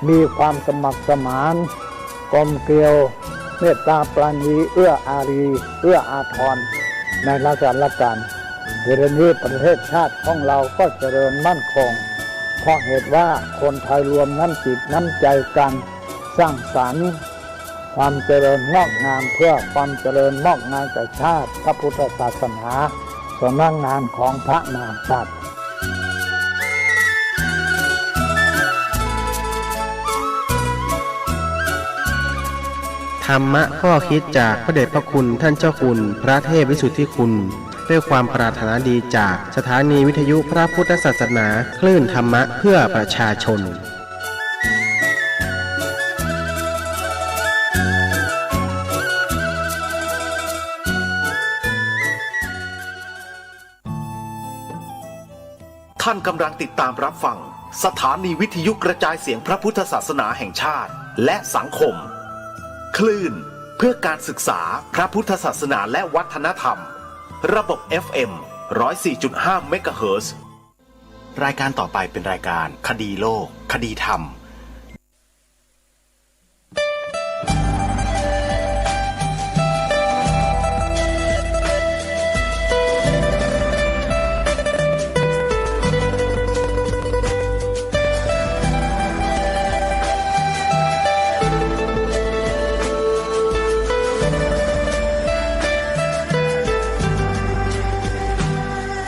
มีความสมัครสมานกลมเกลียวเมตตาปราณีเอื้ออารีเอื้ออาทรในราชการเดี๋ยวนี้ประเทศชาติของเราก็เจริญมั่นคงเพราะเหตุว่าคนไทยรวมน้ำจิตน้ำใจกันสร้างสรรค์ความเจริญงอกงามเพื่อความเจริญงอกงามแก่ชาติพระพุทธศาสนาสำนักงานของพระมหากษัตริย์ธรรมะข้อคิดจากพระเดชพระคุณท่านเจ้าคุณพระเทพวิสุทธิคุณด้วยความปรารถนาดีจากสถานีวิทยุพระพุทธศาสนาคลื่นธรรมะเพื่อประชาชนท่านกำลังติดตามรับฟังสถานีวิทยุกระจายเสียงพระพุทธศาสนาแห่งชาติและสังคมคลื่นเพื่อการศึกษาพระพุทธศาสนาและวัฒนธรรมระบบ FM 104.5 เมกะเฮิรตซ์รายการต่อไปเป็นรายการคดีโลกคดีธรรม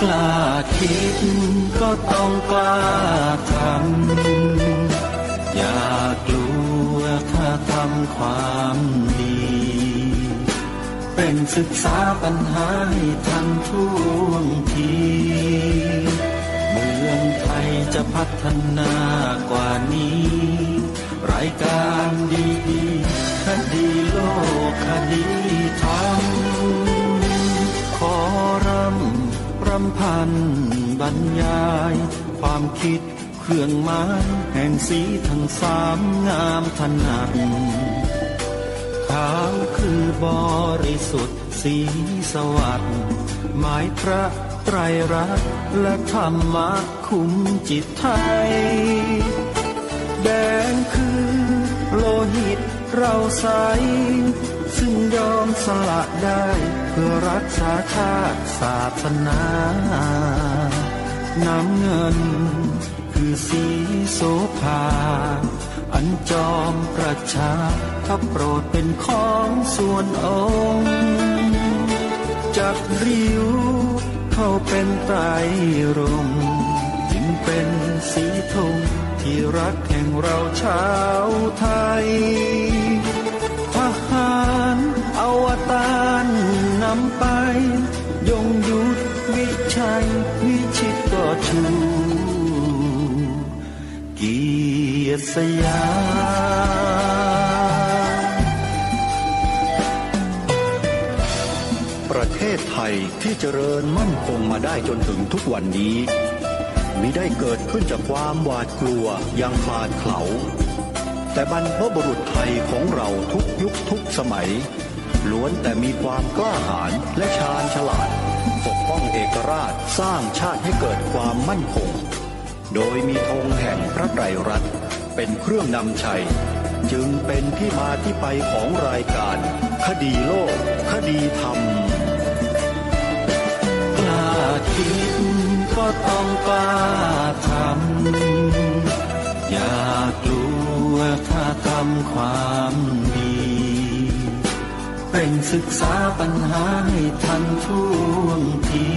กล้าคิดก็ต้องกล้าทำอย่ากลัวถ้าทำความดีเป็นศึกษาปัญหาให้ทันท่วงทีเมืองไทยจะพัฒนากว่านี้รายการดีๆคดีโลกคดีธรรมขอรำพันบรรยายความคิดเครื่องหมายแห่งสีทั้งสามงามถนัดขาวคือบริสุทธิ์สีสวัสดิ์หมายพระไตรรัตน์และธรรมะคุ้มจิตไทยแดงคือโลหิตเราใสซึ่งยอมสละได้เพื่อรักษาชาติศาสนาน้ำเงินคือสีโสภาอันจอมประชาถ้าโปรดเป็นของส่วนองค์จักริ้วเข้าเป็นไตรรงค์จึงเป็นสีธงที่รักแห่งเราชาวไทยทหารอวตารนำไปยงยุทธวิชัยวิชิตก็ชูเกียรติสยามประเทศไทยที่เจริญมั่นคงมาได้จนถึงทุกวันนี้มิได้เกิดขึ้นจากความหวาดกลัวอย่างคลาดเขลาแต่บรรพบุรุษไทยของเราทุกยุคทุกสมัยล้วนแต่มีความกล้าหาญและชาญฉลาดปกป้องเอกราชสร้างชาติให้เกิดความมั่นคงโดยมีธงแห่งพระไตรรัตน์เป็นเครื่องนำชัยจึงเป็นที่มาที่ไปของรายการคดีโลกคดีธรรมกล้าคิดก็ต้องกล้าทำอย่ากลัวถ้าทำความดีเป็นศึกษาปัญหาให้ทันท่วงที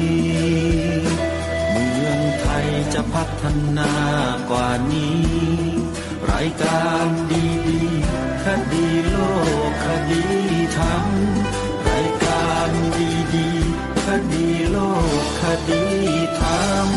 เมืองไทยจะพัฒนากว่านี้รายการดีๆคดีโลกคดีธรรมรายการดีๆคดีโลกคดีธรรม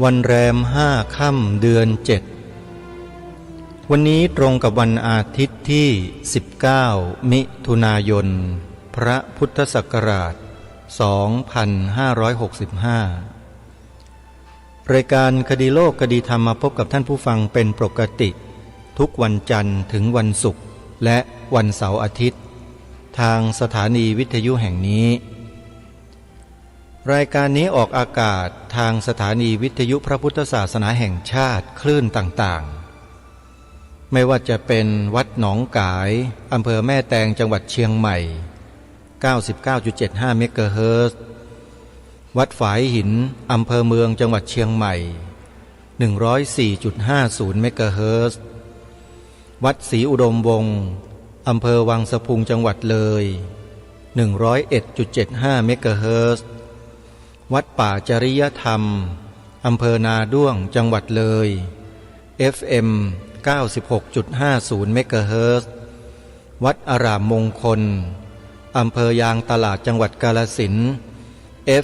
วันแรม5 ค่ำเดือน 7วันนี้ตรงกับวันอาทิตย์ที่19มิถุนายนพระพุทธศักราช2565รายการคดีโลกคดีธรรมมาพบกับท่านผู้ฟังเป็นปกติทุกวันจันทร์ถึงวันศุกร์และวันเสาร์อาทิตย์ทางสถานีวิทยุแห่งนี้รายการนี้ออกอากาศทางสถานีวิทยุพระพุทธศาสนาแห่งชาติคลื่นต่างๆไม่ว่าจะเป็นวัดหนองกายอำเภอแม่แตงจังหวัดเชียงใหม่ 99.75 เมกะเฮิรตซ์วัดฝายหินอำเภอเมืองจังหวัดเชียงใหม่ 104.50 เมกะเฮิรตซ์วัดศรีอุดมวงศ์อำเภอวังสะพุงจังหวัดเลย 101.75 เมกะเฮิรตซ์วัดป่าจริยธรรมอำเภอนาด้วงจังหวัดเลย FM 96.50 เมกะเฮิรตซ์วัดอารามมงคลอำเภอยางตลาดจังหวัดกาฬสินธุ์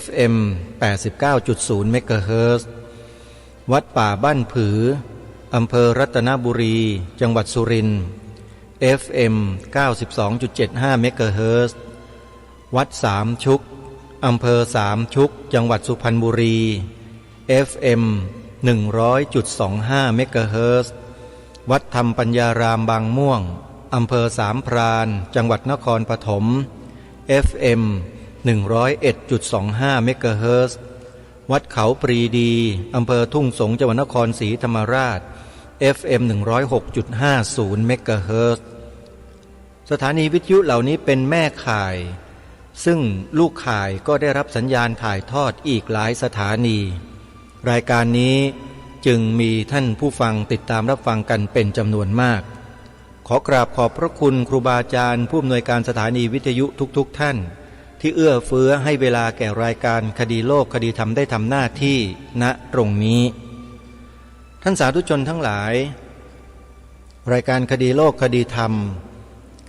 FM 89.0 เมกะเฮิรตซ์วัดป่าบ้านผืออำเภอรัตนบุรีจังหวัดสุรินทร์ FM 92.75 เมกะเฮิรตซ์วัดสามชุกอำเภอสามชุกจังหวัดสุพรรณบุรี FM 100.25 เมกะเฮิรตซ์วัดธรรมปัญญารามบางม่วงอำเภอสามพรานจังหวัดนครปฐม FM 101.25 เมกะเฮิรตซ์วัดเขาปรีดีอำเภอทุ่งสงจังหวัดนครศรีธรรมราช FM 106.50 เมกะเฮิรตซ์สถานีวิทยุเหล่านี้เป็นแม่ข่ายซึ่งลูกข่ายก็ได้รับสัญญาณถ่ายทอดอีกหลายสถานีรายการนี้จึงมีท่านผู้ฟังติดตามรับฟังกันเป็นจำนวนมากขอกราบขอบพระคุณครูบาอาจารย์ผู้อำนวยการสถานีวิทยุทุกท่านที่เอื้อเฟื้อให้เวลาแก่รายการคดีโลกคดีธรรมได้ทำหน้าที่ณตรงนี้ท่านสาธุชนทั้งหลายรายการคดีโลกคดีธรรม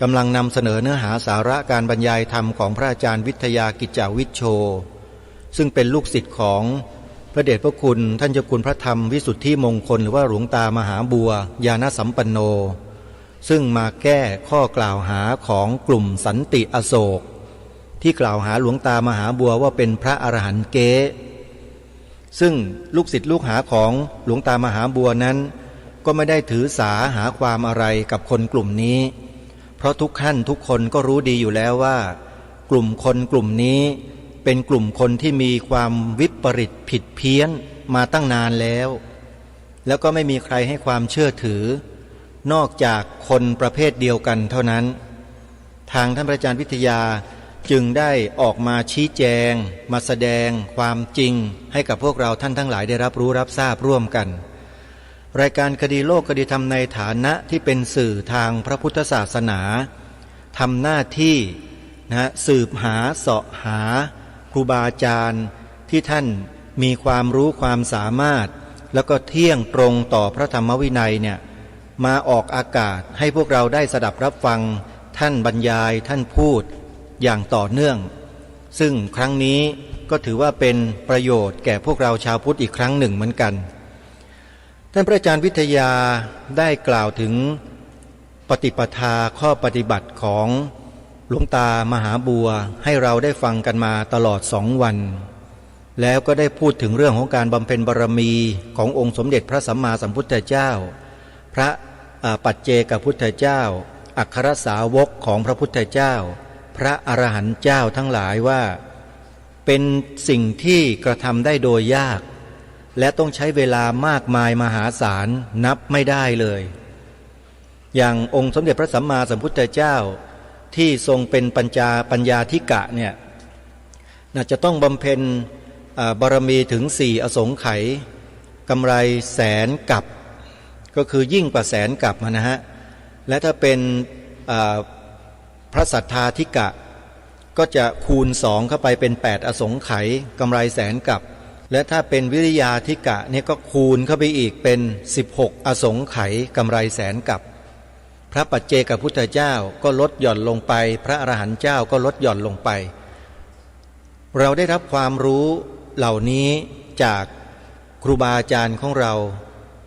กำลังนำเสนอเนื้อหาสาระการบรรยายธรรมของพระอาจารย์วิทยากิจจาวิชโชซึ่งเป็นลูกศิษย์ของพระเดชพระคุณท่านเจ้าคุณพระธรรมวิสุทธิมงคลหรือว่าหลวงตามหาบัวญาณสัมปันโนซึ่งมาแก้ข้อกล่าวหาของกลุ่มสันติอโศกที่กล่าวหาหลวงตามหาบัวว่าเป็นพระอรหันต์เก๊ซึ่งลูกศิษย์ลูกหาของหลวงตามหาบัวนั้นก็ไม่ได้ถือสาหาความอะไรกับคนกลุ่มนี้เพราะทุกท่านทุกคนก็รู้ดีอยู่แล้วว่ากลุ่มคนกลุ่มนี้เป็นกลุ่มคนที่มีความวิปริตผิดเพี้ยนมาตั้งนานแล้วก็ไม่มีใครให้ความเชื่อถือนอกจากคนประเภทเดียวกันเท่านั้นทางท่านอาจารย์วิทยาจึงได้ออกมาชี้แจงมาแสดงความจริงให้กับพวกเราท่านทั้งหลายได้รับรู้รับทราบร่วมกันรายการคดีโลกคดีธรรมในฐานะที่เป็นสื่อทางพระพุทธศาสนาทำหน้าที่สืบหาเสาะหาครูบาอาจารย์ที่ท่านมีความรู้ความสามารถแล้วก็เที่ยงตรงต่อพระธรรมวินัยเนี่ยมาออกอากาศให้พวกเราได้สดับรับฟังท่านบรรยายท่านพูดอย่างต่อเนื่องซึ่งครั้งนี้ก็ถือว่าเป็นประโยชน์แก่พวกเราชาวพุทธอีกครั้งหนึ่งเหมือนกันท่านพระอาจารย์วิทยาได้กล่าวถึงปฏิปทาข้อปฏิบัติของหลวงตามหาบัวให้เราได้ฟังกันมาตลอด2 วันแล้วก็ได้พูดถึงเรื่องของการบำเพ็ญบารมีขององค์สมเด็จพระสัมมาสัมพุทธเจ้าพระปัจเจกพุทธเจ้าอัครสาวกของพระพุทธเจ้าพระอรหันต์เจ้าทั้งหลายว่าเป็นสิ่งที่กระทำได้โดยยากและต้องใช้เวลามากมายมหาศาลนับไม่ได้เลยอย่างองค์สมเด็จพระสัมมาสัมพุทธเจ้าที่ทรงเป็นปัญญาธิกะเนี่ยน่าจะต้องบำเพ็ญบารมีถึง4อสงไขยกำไรแสนกับก็คือยิ่งกว่าแสนกับนะฮะและถ้าเป็นพระสัทธาธิกะก็จะคูณ2เข้าไปเป็น8อสงไขยกำไรแสนกับและถ้าเป็นวิริยาธิกะเนี่ยก็คูณเข้าไปอีกเป็น16อสงไขยกำไรแสนกับพระปัจเจกพุทธเจ้าก็ลดหย่อนลงไปพระอรหันต์เจ้าก็ลดหย่อนลงไปเราได้รับความรู้เหล่านี้จาก ครูบาอาจารย์ของเรา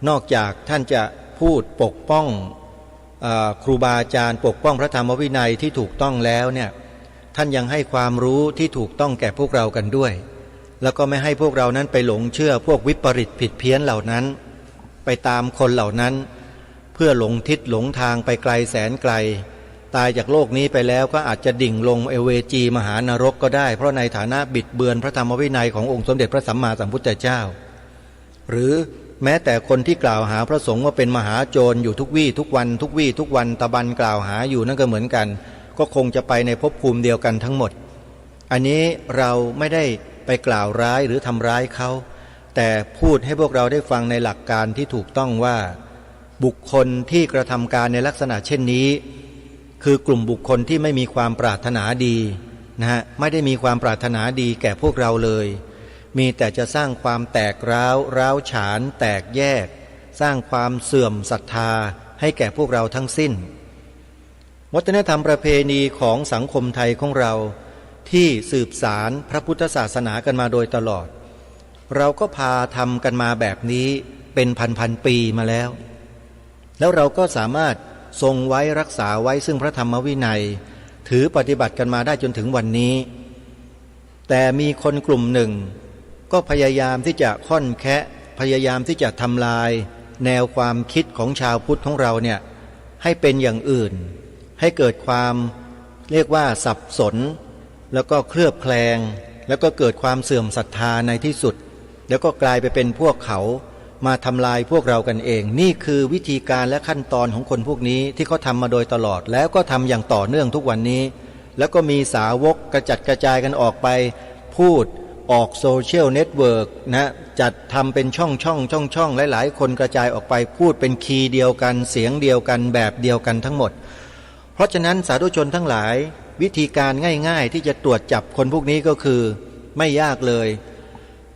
นอกจากท่านจะพูดปกป้องครูบาอาจารย์ปกป้องพระธรรมวินัยที่ถูกต้องแล้วเนี่ยท่านยังให้ความรู้ที่ถูกต้องแก่พวกเรากันด้วยแล้วก็ไม่ให้พวกเรานั้นไปหลงเชื่อพวกวิปริตผิดเพี้ยนเหล่านั้นไปตามคนเหล่านั้นเพื่อหลงทิศหลงทางไปไกลแสนไกลตายจากโลกนี้ไปแล้วก็อาจจะดิ่งลงเอเวจีมหานรกก็ได้เพราะในฐานะบิดเบือนพระธรรมวินัยขององค์สมเด็จพระสัมมาสัมพุทธเจ้าหรือแม้แต่คนที่กล่าวหาพระสงฆ์ว่าเป็นมหาโจรอยู่ทุกวี่ทุกวันทุกวี่ทุกวันตะบันกล่าวหาอยู่นั่นก็เหมือนกันก็คงจะไปในภพภูมิเดียวกันทั้งหมดอันนี้เราไม่ได้ไปกล่าวร้ายหรือทำร้ายเขาแต่พูดให้พวกเราได้ฟังในหลักการที่ถูกต้องว่าบุคคลที่กระทำการในลักษณะเช่นนี้คือกลุ่มบุคคลที่ไม่มีความปรารถนาดีนะฮะไม่ได้มีความปรารถนาดีแก่พวกเราเลยมีแต่จะสร้างความแตกร้าวฉานแตกแยกสร้างความเสื่อมศรัทธาให้แก่พวกเราทั้งสิ้นวัฒนธรรมประเพณีของสังคมไทยของเราที่สืบสารพระพุทธศาสนากันมาโดยตลอดเราก็พาทำกันมาแบบนี้เป็นพันปีมาแล้วเราก็สามารถทรงไว้รักษาไว้ซึ่งพระธรรมวินัยถือปฏิบัติกันมาได้จนถึงวันนี้แต่มีคนกลุ่มหนึ่งก็พยายามที่จะค่อนแคะพยายามที่จะทำลายแนวความคิดของชาวพุทธของเราเนี่ยให้เป็นอย่างอื่นให้เกิดความเรียกว่าสับสนแล้วก็เคลือบแคลงแล้วก็เกิดความเสื่อมศรัทธาในที่สุดแล้วก็กลายไปเป็นพวกเขามาทำลายพวกเรากันเองนี่คือวิธีการและขั้นตอนของคนพวกนี้ที่เขาทำมาโดยตลอดแล้วก็ทำอย่างต่อเนื่องทุกวันนี้แล้วก็มีสาวกกระจัดกระจายกันออกไปพูดออกโซเชียลเน็ตเวิร์กนะจัดทำเป็นช่องหลายๆคนกระจายออกไปพูดเป็นคีย์เดียวกันเสียงเดียวกันแบบเดียวกันทั้งหมดเพราะฉะนั้นสาธุชนทั้งหลายวิธีการง่ายๆที่จะตรวจจับคนพวกนี้ก็คือไม่ยากเลย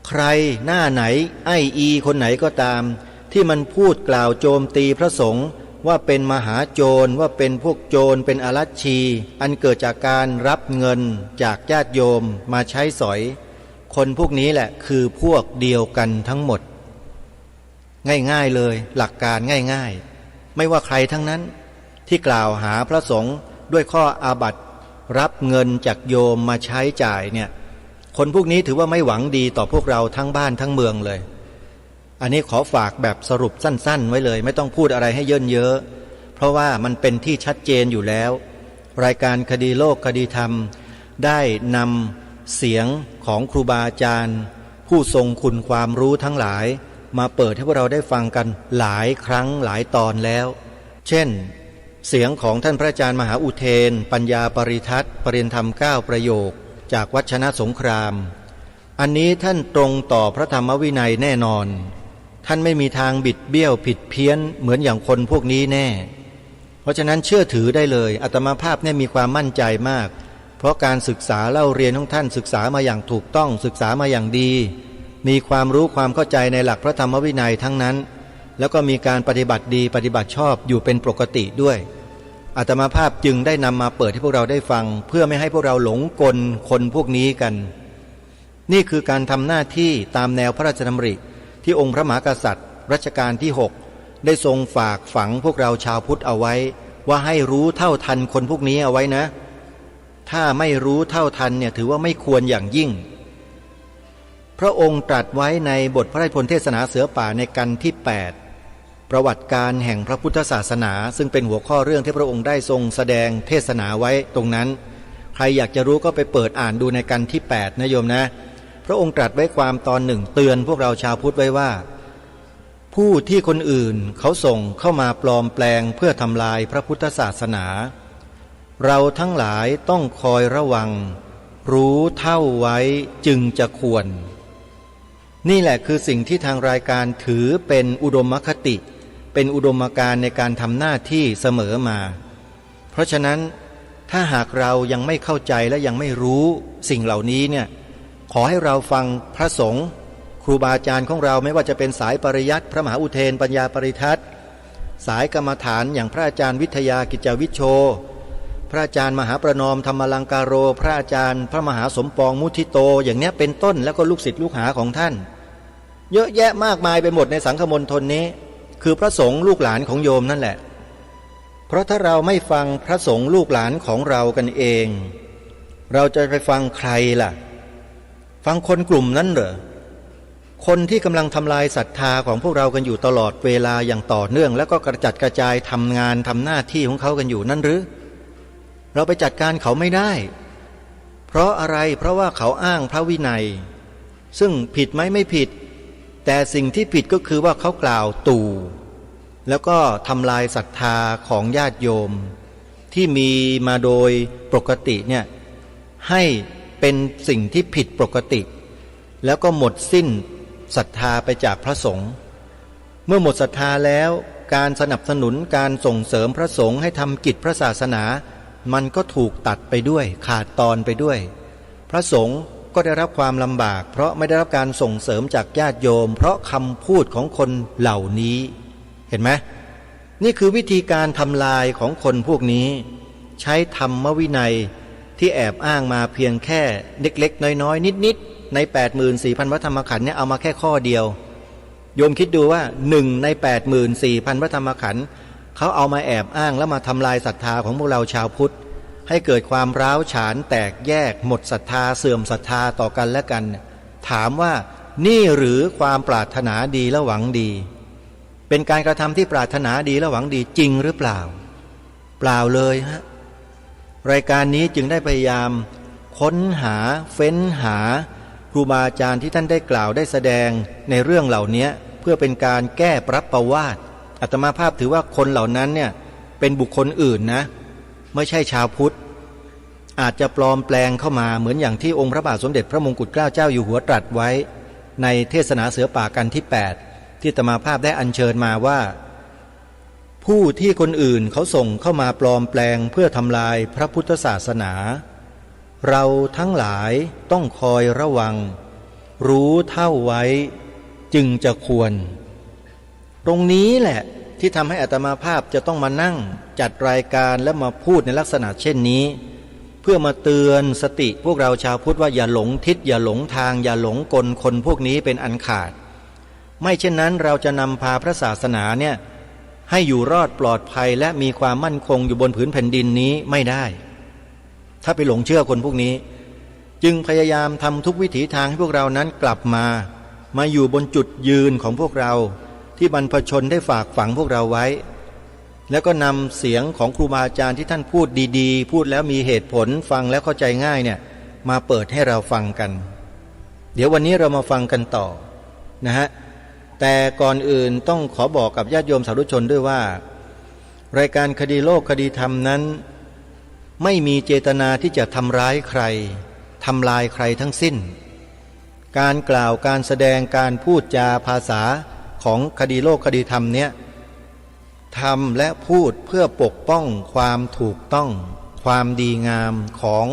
ใครหน้าไหนไอ้อีคนไหนก็ตามที่มันพูดกล่าวโจมตีพระสงฆ์ว่าเป็นมหาโจรว่าเป็นพวกโจรเป็นอรัชชีอันเกิดจากการรับเงินจากญาติโยมมาใช้สอยคนพวกนี้แหละคือพวกเดียวกันทั้งหมดง่ายๆเลยหลักการง่ายๆไม่ว่าใครทั้งนั้นที่กล่าวหาพระสงฆ์ด้วยข้ออาบัติรับเงินจากโยมมาใช้จ่ายเนี่ยคนพวกนี้ถือว่าไม่หวังดีต่อพวกเราทั้งบ้านทั้งเมืองเลยอันนี้ขอฝากแบบสรุปสั้นๆไว้เลยไม่ต้องพูดอะไรให้เยินเยอะเพราะว่ามันเป็นที่ชัดเจนอยู่แล้วรายการคดีโลกคดีธรรมได้นำเสียงของครูบาอาจารย์ผู้ทรงคุณความรู้ทั้งหลายมาเปิดให้พวกเราได้ฟังกันหลายครั้งหลายตอนแล้วเช่นเสียงของท่านพระอาจารย์มหาอุเทนปัญญาปริทัศน์ปริยธรรม9ประโยคจากวัดชนะสงครามอันนี้ท่านตรงต่อพระธรรมวินัยแน่นอนท่านไม่มีทางบิดเบี้ยวผิดเพี้ยนเหมือนอย่างคนพวกนี้แน่เพราะฉะนั้นเชื่อถือได้เลยอาตมาภาพเนี่ยมีความมั่นใจมากเพราะการศึกษาเล่าเรียนของท่านศึกษามาอย่างถูกต้องศึกษามาอย่างดีมีความรู้ความเข้าใจในหลักพระธรรมวินัยทั้งนั้นแล้วก็มีการปฏิบัติดีปฏิบัติชอบอยู่เป็นปกติด้วยอาตมาภาพจึงได้นำมาเปิดให้พวกเราได้ฟังเพื่อไม่ให้พวกเราหลงกลคนพวกนี้กันนี่คือการทำหน้าที่ตามแนวพระราชดำริที่องค์พระมหากษัตริย์รัชกาลที่6ได้ทรงฝากฝังพวกเราชาวพุทธเอาไว้ว่าให้รู้เท่าทันคนพวกนี้เอาไว้นะถ้าไม่รู้เท่าทันเนี่ยถือว่าไม่ควรอย่างยิ่งพระองค์ตรัสไว้ในบทพระราชพลเทศนาเสือป่าในกันที่8ประวัติการแห่งพระพุทธศาสนาซึ่งเป็นหัวข้อเรื่องที่พระองค์ได้ทรงแสดงเทศนาไว้ตรงนั้นใครอยากจะรู้ก็ไปเปิดอ่านดูในกันที่8นะโยมนะพระองค์ตรัสไว้ความตอนหนึ่งเตือนพวกเราชาวพุทธไว้ว่าผู้ที่คนอื่นเขาส่งเข้ามาปลอมแปลงเพื่อทำลายพระพุทธศาสนาเราทั้งหลายต้องคอยระวังรู้เท่าไว้จึงจะควรนี่แหละคือสิ่งที่ทางรายการถือเป็นอุดมคติเป็นอุดมการณ์ในการทำหน้าที่เสมอมาเพราะฉะนั้นถ้าหากเรายังไม่เข้าใจและยังไม่รู้สิ่งเหล่านี้เนี่ยขอให้เราฟังพระสงฆ์ครูบาอาจารย์ของเราไม่ว่าจะเป็นสายปริยัติพระมหาอุเทนปัญญาปริทัศน์สายกรรมฐานอย่างพระอาจารย์วิทยากิจจวิชโชพระอาจารย์มหาประนอมธรรมลังการโรพระอาจารย์พระมหาสมปองมุทิโตอย่างนี้เป็นต้นแล้วก็ลูกศิษย์ลูกหาของท่าน เยอะแยะมากมายไปหมดในสังฆมณฑลนี้ คือพระสงฆ์ลูกหลานของโยมนั่นแหละเพราะถ้าเราไม่ฟังพระสงฆ์ลูกหลานของเรากันเองเราจะไปฟังใครล่ะฟังคนกลุ่มนั้นเหรอคนที่กำลังทำลายศรัทธาของพวกเรากันอยู่ตลอดเวลาอย่างต่อเนื่องแล้วก็กระจัดกระจายทำงานทำหน้าที่ของเขากันอยู่นั่นหรือเราไปจัดการเขาไม่ได้เพราะอะไรเพราะว่าเขาอ้างพระวินัยซึ่งผิดไหมไม่ผิดแต่สิ่งที่ผิดก็คือว่าเขากล่าวตู่แล้วก็ทำลายศรัทธาของญาติโยมที่มีมาโดยปกติเนี่ยให้เป็นสิ่งที่ผิดปกติแล้วก็หมดสิ้นศรัทธาไปจากพระสงฆ์เมื่อหมดศรัทธาแล้วการสนับสนุนการส่งเสริมพระสงฆ์ให้ทำกิจพระศาสนามันก็ถูกตัดไปด้วยขาดตอนไปด้วยพระสงฆ์ก็ได้รับความลำบากเพราะไม่ได้รับการส่งเสริมจากญาติโยมเพราะคำพูดของคนเหล่านี้เห็นไหมนี่คือวิธีการทำลายของคนพวกนี้ใช้ธรรมวินัยที่แอบอ้างมาเพียงแค่เล็กๆน้อยๆนิดๆใน 84,000 พระธรรมขันธ์เนี่ยเอามาแค่ข้อเดียวโยมคิดดูว่า1ใน 84,000 พระธรรมขันธ์เขาเอามาแอบอ้างแล้วมาทำลายศรัทธาของพวกเราชาวพุทธให้เกิดความร้าวฉานแตกแยกหมดศรัทธาเสื่อมศรัทธาต่อกันและกันถามว่านี่หรือความปรารถนาดีและหวังดีเป็นการกระทำที่ปรารถนาดีและหวังดีจริงหรือเปล่าเปล่าเลยฮะรายการนี้จึงได้พยายามค้นหาเฟ้นหาครูบาอาจารย์ที่ท่านได้กล่าวได้แสดงในเรื่องเหล่านี้เพื่อเป็นการแก้ปรับประวาทอาตมาภาพถือว่าคนเหล่านั้นเนี่ยเป็นบุคคลอื่นนะไม่ใช่ชาวพุทธอาจจะปลอมแปลงเข้ามาเหมือนอย่างที่องค์พระบาทสมเด็จพระมงกุฎเกล้าเจ้าอยู่หัวตรัสไว้ในเทศนาเสือป่ากันที่8ที่อาตมาภาพได้อัญเชิญมาว่าผู้ที่คนอื่นเขาส่งเข้ามาปลอมแปลงเพื่อทำลายพระพุทธศาสนาเราทั้งหลายต้องคอยระวังรู้เท่าไว้จึงจะควรตรงนี้แหละที่ทำให้อาตมาภาพจะต้องมานั่งจัดรายการและมาพูดในลักษณะเช่นนี้เพื่อมาเตือนสติพวกเราชาวพุทธว่าอย่าหลงทิศอย่าหลงทางอย่าหลงกลคนพวกนี้เป็นอันขาดไม่เช่นนั้นเราจะนำพาพระศาสนาเนี่ยให้อยู่รอดปลอดภัยและมีความมั่นคงอยู่บนผืนแผ่นดินนี้ไม่ได้ถ้าไปหลงเชื่อคนพวกนี้จึงพยายามทำทุกวิถีทางให้พวกเรานั้นกลับมาอยู่บนจุดยืนของพวกเราที่บรรพชนได้ฝากฝังพวกเราไว้แล้วก็นำเสียงของครูบาอาจารย์ที่ท่านพูดดีๆพูดแล้วมีเหตุผลฟังแล้วเข้าใจง่ายเนี่ยมาเปิดให้เราฟังกันเดี๋ยววันนี้เรามาฟังกันต่อนะฮะแต่ก่อนอื่นต้องขอบอกกับญาติโยมสาธุชนด้วยว่ารายการคดีโลกคดีธรรมนั้นไม่มีเจตนาที่จะทำร้ายใครทำลายใครทั้งสิ้นการกล่าวการแสดงการพูดจาภาษาของคดีโลกคดีธรรมเนี่ยทำและพูดเพื่อปกป้องความถูกต้องความดีงามของ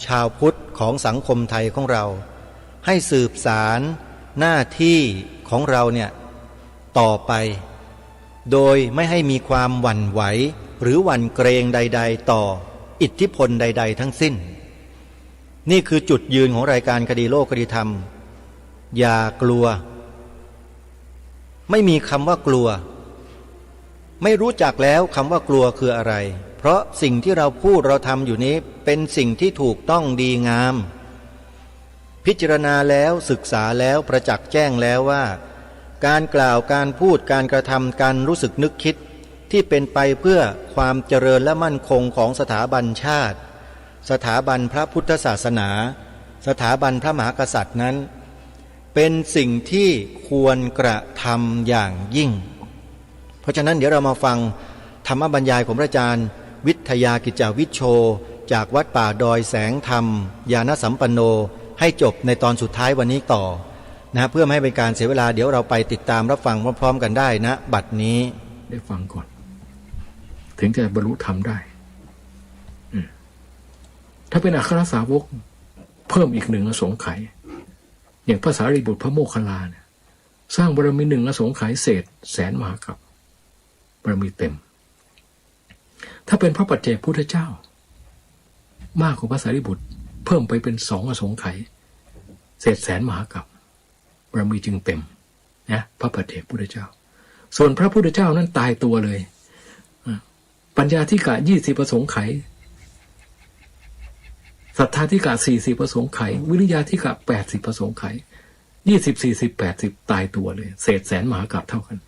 ชาวพุทธของสังคมไทยของเราให้สืบสารหน้าที่ของเราเนี่ยต่อไปโดยไม่ให้มีความหวั่นไหวหรือหวั่นเกรงใดๆต่ออิทธิพลใดๆทั้งสิ้นนี่คือจุดยืนของรายการคดีโลกคดีธรรมอย่ากลัวไม่มีคำว่ากลัวไม่รู้จักแล้วคำว่ากลัวคืออะไรเพราะสิ่งที่เราพูดเราทำอยู่นี้เป็นสิ่งที่ถูกต้องดีงามพิจารณาแล้วศึกษาแล้วประจักษ์แจ้งแล้วว่าการกล่าวการพูดการกระทำการรู้สึกนึกคิดที่เป็นไปเพื่อความเจริญและมั่นคงของสถาบันชาติสถาบันพระพุทธศาสนาสถาบันพระมหากษัตริย์นั้นเป็นสิ่งที่ควรกระทำอย่างยิ่งเพราะฉะนั้นเดี๋ยวเรามาฟังธรรมบรรยายของพระอาจารย์วิทยากิจจาวิชโชจากวัดป่าดอยแสงธรรมญาณสัมปันโนให้จบในตอนสุดท้ายวันนี้ต่อนะเพื่อไม่ให้เป็นการเสียเวลาเดี๋ยวเราไปติดตามรับฟังพร้อมๆกันได้นะบัดนี้ได้ฟังก่อนถึงจะบรรลุธรรมได้ถ้าเป็นอัครสาวกเพิ่มอีก1อสงไขยอย่างพระสารีบุตรพระโมคคัลลาเนี่ยสร้างบารมี1อสงไขยเศษแสนมหากัปบารมีเต็มถ้าเป็นพระปัจเจกพุทธเจ้ามากกว่าพระสารีบุตรเพิ่มไปเป็น2อสงไขยเศษแสนมหากัปบารมีจึงเต็ม นะพระปัจเจกพุทธเจ้าส่วนพระพุทธเจ้านั้นตายตัวเลยปัญญาธิกะ20ประสงค์ไขศรัทธาธิกะ40ประสงค์ไขวิริยาธิกะ80ประสงค์ไข20 40 80ตายตัวเลยเศษแสนมหากาพย์เท่ากัน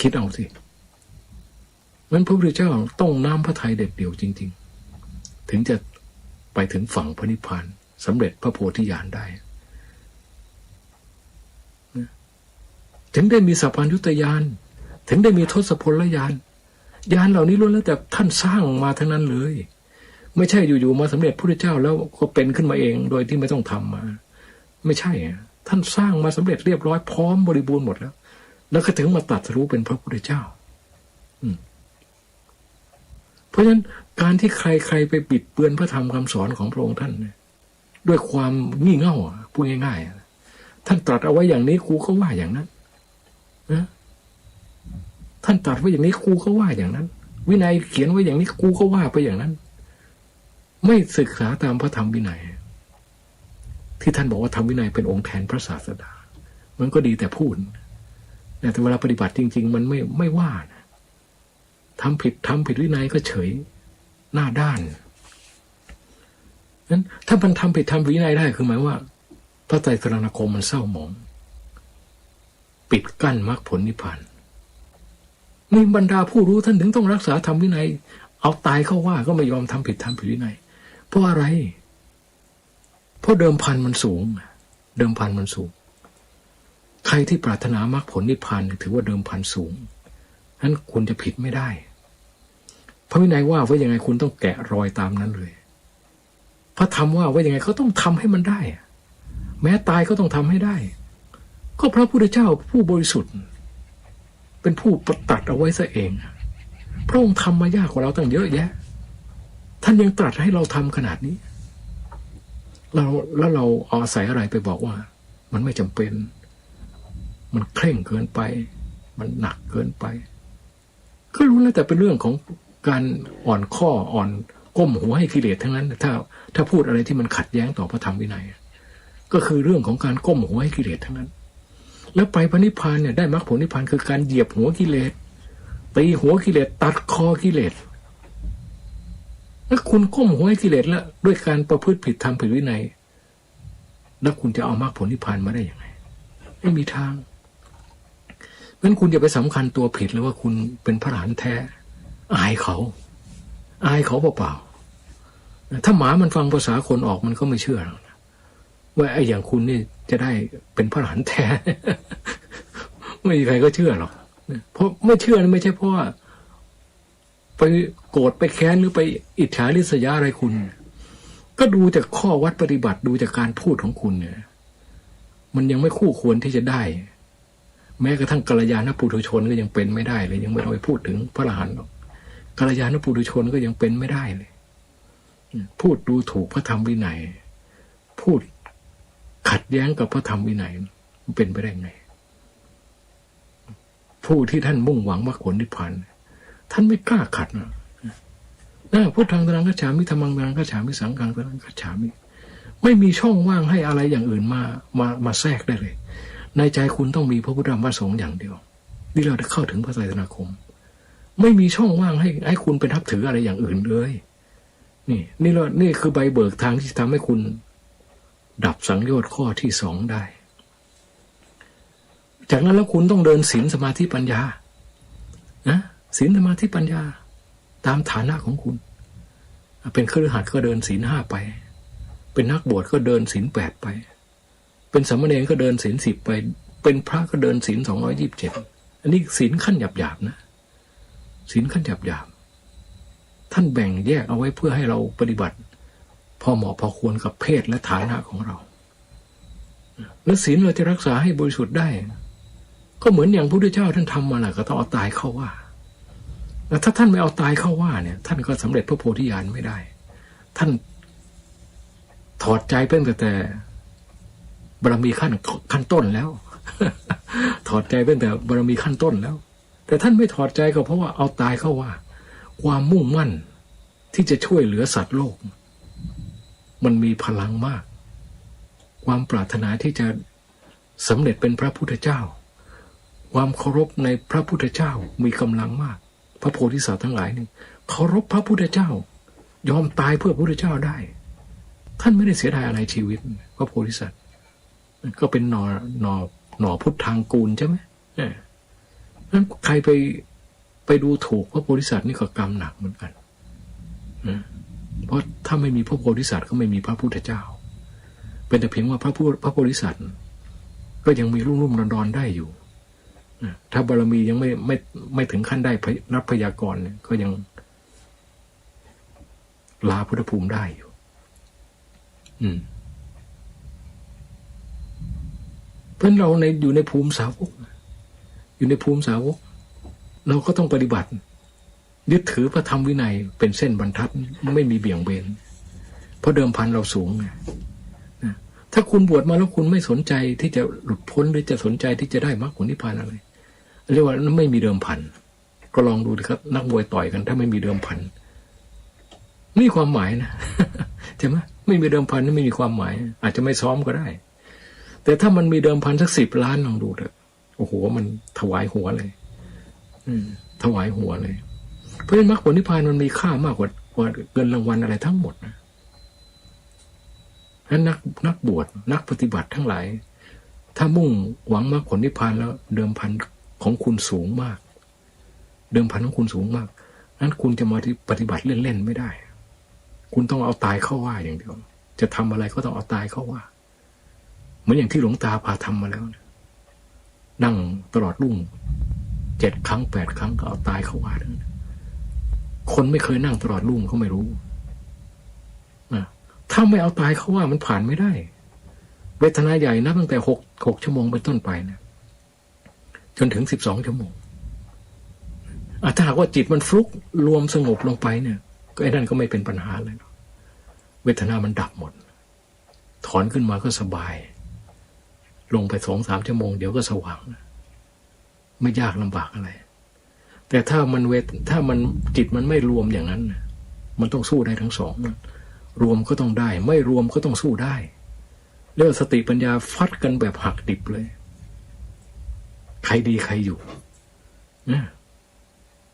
คิดเอาสิมันพระพุทธเจ้าต้องน้ำพระทัยเด็ดเดี่ยวจริงๆถึงจะไปถึงฝั่งพระนิพพานสำเร็จพระโพธิญาณได้ถึงได้มีสัพพัญญุตญาณถึงได้มีทศพลญาณญาณเหล่านี้ล้วนแล้วแต่ท่านสร้างมาทั้งนั้นเลยไม่ใช่อยู่ๆมาสำเร็จพระพุทธเจ้าแล้วก็เป็นขึ้นมาเองโดยที่ไม่ต้องทำมาไม่ใช่ท่านสร้างมาสำเร็จเรียบร้อยพร้อมบริบูรณ์หมดแล้วก็ถึงมาตรัสรู้เป็นพระพุทธเจ้าเพราะฉะนั้นการที่ใครไปบิดเบือนพระธรรมคำสอนของพระองค์ท่านด้วยความงี่เง่าพูดง่ายๆท่านตรัสเอาไว้อย่างนี้ครูก็ว่าอย่างนั้นนะท่านตรัสไว้อย่างนี้ครูก็ว่าอย่างนั้นวินัยเขียนไว้อย่างนี้ครูก็ว่าไปอย่างนั้นไม่ศึกษาตามพระธรรมวินัยที่ท่านบอกว่าธรรมวินัยเป็นองค์แทนพระศาสดามันก็ดีแต่พูดแต่เวลาปฏิบัติจริงๆมันไม่ว่านะทำผิดวินัยก็เฉยหน้าด้านนั้นถ้ามันทำผิดวินัยได้คือหมายว่าพระไตรสรณคมมันเศร้าหมองปิดกั้นมรรคผลนิพพานนี่บรรดาผู้รู้ท่านถึงต้องรักษาธรรมวินัยเอาตายเข้าว่าก็ไม่ยอมทำผิดวินัยเพราะอะไรเพราะเดิมพันมันสูงใครที่ปรารถนามรรคผลนิพพานถือว่าเดิมพันสูงนั้นคุณจะผิดไม่ได้พระวินัยว่าไว้ยังไงคุณต้องแกะรอยตามนั้นเลยพระธรรมว่าไว้ยังไงเขาต้องทำให้มันได้แม้ตายก็ต้องทำให้ได้ก็พระพุทธเจ้าผู้บริสุทธิ์เป็นผู้ประตัดเอาไว้ซะเองพระองค์ทำมายากกว่าเราตั้งเยอะแยะท่านยังตรัสให้เราทำขนาดนี้แล้วเราเอาอาศัยอะไรไปบอกว่ามันไม่จำเป็นมันเคร่งเกินไปมันหนักเกินไปก็รู้แล้วแต่เป็นเรื่องของการอ่อนข้ออ่อนก้มหัวให้กิเลสทั้งนั้นถ้าพูดอะไรที่มันขัดแย้งต่อพระธรรมวินัยก็คือเรื่องของการก้มหัวให้กิเลสทั้งนั้นแล้วไปพระนิพพานเนี่ยได้มรรคผลนิพพานคือการเหยียบหัวกิเลสตีหัวกิเลสตัดคอกิเลสแล้วคุณก้มหัวให้กิเลสแล้วด้วยการประพฤติผิดธรรมผิดวินัยแล้วคุณจะเอามรรคผลนิพพานมาได้ยังไงไม่มีทางงั้นคุณอย่าไปสำคัญตัวผิดเลยว่าคุณเป็นพระอรหันต์แท้อายเขาเปล่าๆถ้าหมามันฟังภาษาคนออกมันก็ไม่เชื่อหรอกนะว่าไอ้อย่างคุณนี่จะได้เป็นพระอรหันต์แท้ ไม่มีใครก็เชื่อหรอกเพราะไม่เชื่อไม่ใช่เพราะว่าไปโกรธไปแค้นหรือไปอิจฉาริษยาอะไรคุณก็ดูจากข้อวัดปฏิบัติดูจากการพูดของคุณเนี่ยมันยังไม่คู่ควรที่จะได้แม้กระทั่งกัลยาณปุถุชนก็ยังเป็นไม่ได้เลยยังไม่ต้องไปพูดถึงพระอรหันต์หรอกกัลยาณปุถุชนก็ยังเป็นไม่ได้เลยพูดดูถูกพระธรรมวินัยพูดขัดแย้งกับพระธรรมวินัยมันเป็นไปได้ไงผู้ที่ท่านมุ่งหวังมรรคผลนิพพานท่านไม่กล้าขัดนะพุทธังตรังคัจฉามิธัมมังตรังคัจฉามิสังฆังตรังคัจฉามิไม่มีช่องว่างให้อะไรอย่างอื่นมาแทรกได้เลยในใจคุณต้องมีพระพุทธธรรมพระสงฆ์อย่างเดียวนี่เราจะเข้าถึงพระไตรสรณคมไม่มีช่องว่างให้คุณไปนับถืออะไรอย่างอื่นเลยนี่คือใบเบิกทางที่ทำให้คุณดับสังโยชน์ข้อที่2ได้จากนั้นแล้วคุณต้องเดินศีลสมาธิปัญญาศีลสมาธิปัญญาตามฐานะของคุณเป็นคฤหัสถ์ก็เดินศีล5ไปเป็นนักบวชก็เดินศีล8ไปเป็นสามเณรก็เดินศีล10ไปเป็นพระก็เดินศีล227อันนี้ศีลขั้นหยาบๆนะศีลขั้นหยาบๆท่านแบ่งแยกเอาไว้เพื่อให้เราปฏิบัติพอเหมาะพอควรกับเพศและฐานะของเราแล้วศีลเราจะรักษาให้บริสุทธิ์ได้ก็เหมือนอย่างพระพุทธเจ้าท่านทำมาแหละก็ต้องเอาตายเข้าว่าแล้วถ้าท่านไม่เอาตายเข้าว่าเนี่ยท่านก็สำเร็จพระโพธิญาณไม่ได้ท่านถอดใจเป็นแต่บารมีขั้นต้นแล้ว ถอดใจเป็นแต่บารมีขั้นต้นแล้วแต่ท่านไม่ถอดใจก็เพราะว่าเอาตายเข้าว่าความมุ่งมั่นที่จะช่วยเหลือสัตว์โลกมันมีพลังมากความปรารถนาที่จะสำเร็จเป็นพระพุทธเจ้า ความเคารพในพระพุทธเจ้ามีกำลังมากพระโพธิสัตว์ทั้งหลายนี่เคารพพระพุทธเจ้ายอมตายเพื่อพระพุทธเจ้าได้ท่านไม่ได้เสียดายอะไรชีวิตพระโพธิสัตว์ก็เป็นหน่อพุทธังกูลใช่ไหมนั้นใครไปดูถูกพระโพธิสัตว์นี่ก็กรรมหนักเหมือนกันเพราะถ้าไม่มีพระโพธิสัตว์ก็ไม่มีพระพุทธเจ้าเป็นแต่เพียงว่าพระโพธิสัตว์ก็ยังมีรุ่มๆดอนๆได้อยู่ถ้าบารมียังไม่ถึงขั้นได้รับพยากรณ์ก็ยังลาพุทธภูมิได้อยู่เพราะเราอยู่ในภูมิสาวกอยู่ในภูมิสาวกเราก็ต้องปฏิบัติยึดถือพระธรรมวินัยเป็นเส้นบรรทัดไม่มีเบี่ยงเบนเพราะเดิมพันเราสูงไงถ้าคุณบวชมาแล้วคุณไม่สนใจที่จะหลุดพ้นหรือจะสนใจที่จะได้มรรคผลนิพพานอะไรเรียกว่าไม่มีเดิมพันก็ลองดูดิครับนักมวยต่อยกันถ้าไม่มีเดิมพันนี่ความหมายนะ ใช่ไหมไม่มีเดิมพันนี่ไม่มีความหมายอาจจะไม่ซ้อมก็ได้แต่ถ้ามันมีเดิมพันสัก10 ล้านลองดูเถอะโอ้โหมันถวายหัวเลยถวายหัวเลยเพราะฉะนั้นมรรคผลนิพพานมันมีค่ามากกว่าเงินรางวัลอะไรทั้งหมดนะฉะนั้นนักบวชนักปฏิบัติทั้งหลายถ้ามุ่งหวังมรรคผลนิพพานแล้วเดิมพันของคุณสูงมากเดิมพันของคุณสูงมากนั้นคุณจะมาปฏิบัติเล่นๆไม่ได้คุณต้องเอาตายเข้าว่าอย่างเดียวจะทำอะไรก็ต้องเอาตายเข้าว่าเหมือนอย่างที่หลวงตาพาทำมาแล้วนั่งตลอดรุ่ง7 ครั้ง 8 ครั้งก็เอาตายเข้าว่าคนไม่เคยนั่งตลอดรุ่งเขาไม่รู้ถ้าไม่เอาตายเข้าว่ามันผ่านไม่ได้เวทนาใหญ่นับตั้งแต่6 ชั่วโมงเป็นต้นไปนะจนถึง12 ชั่วโมงถ้าหากว่าจิตมันฟลุกรวมสงบลงไปเนี่ยก็ไอ้นั่นก็ไม่เป็นปัญหาเลยเวทนามันดับหมดถอนขึ้นมาก็สบายลงไป2-3 ชั่วโมงเดี๋ยวก็สว่างไม่ยากลำบากอะไรแต่ถ้ามันจิตมันไม่รวมอย่างนั้นมันต้องสู้ได้ทั้งสองรวมก็ต้องได้ไม่รวมก็ต้องสู้ได้เรื่องสติปัญญาฟัดกันแบบหักดิบเลยใครดีใครอยู่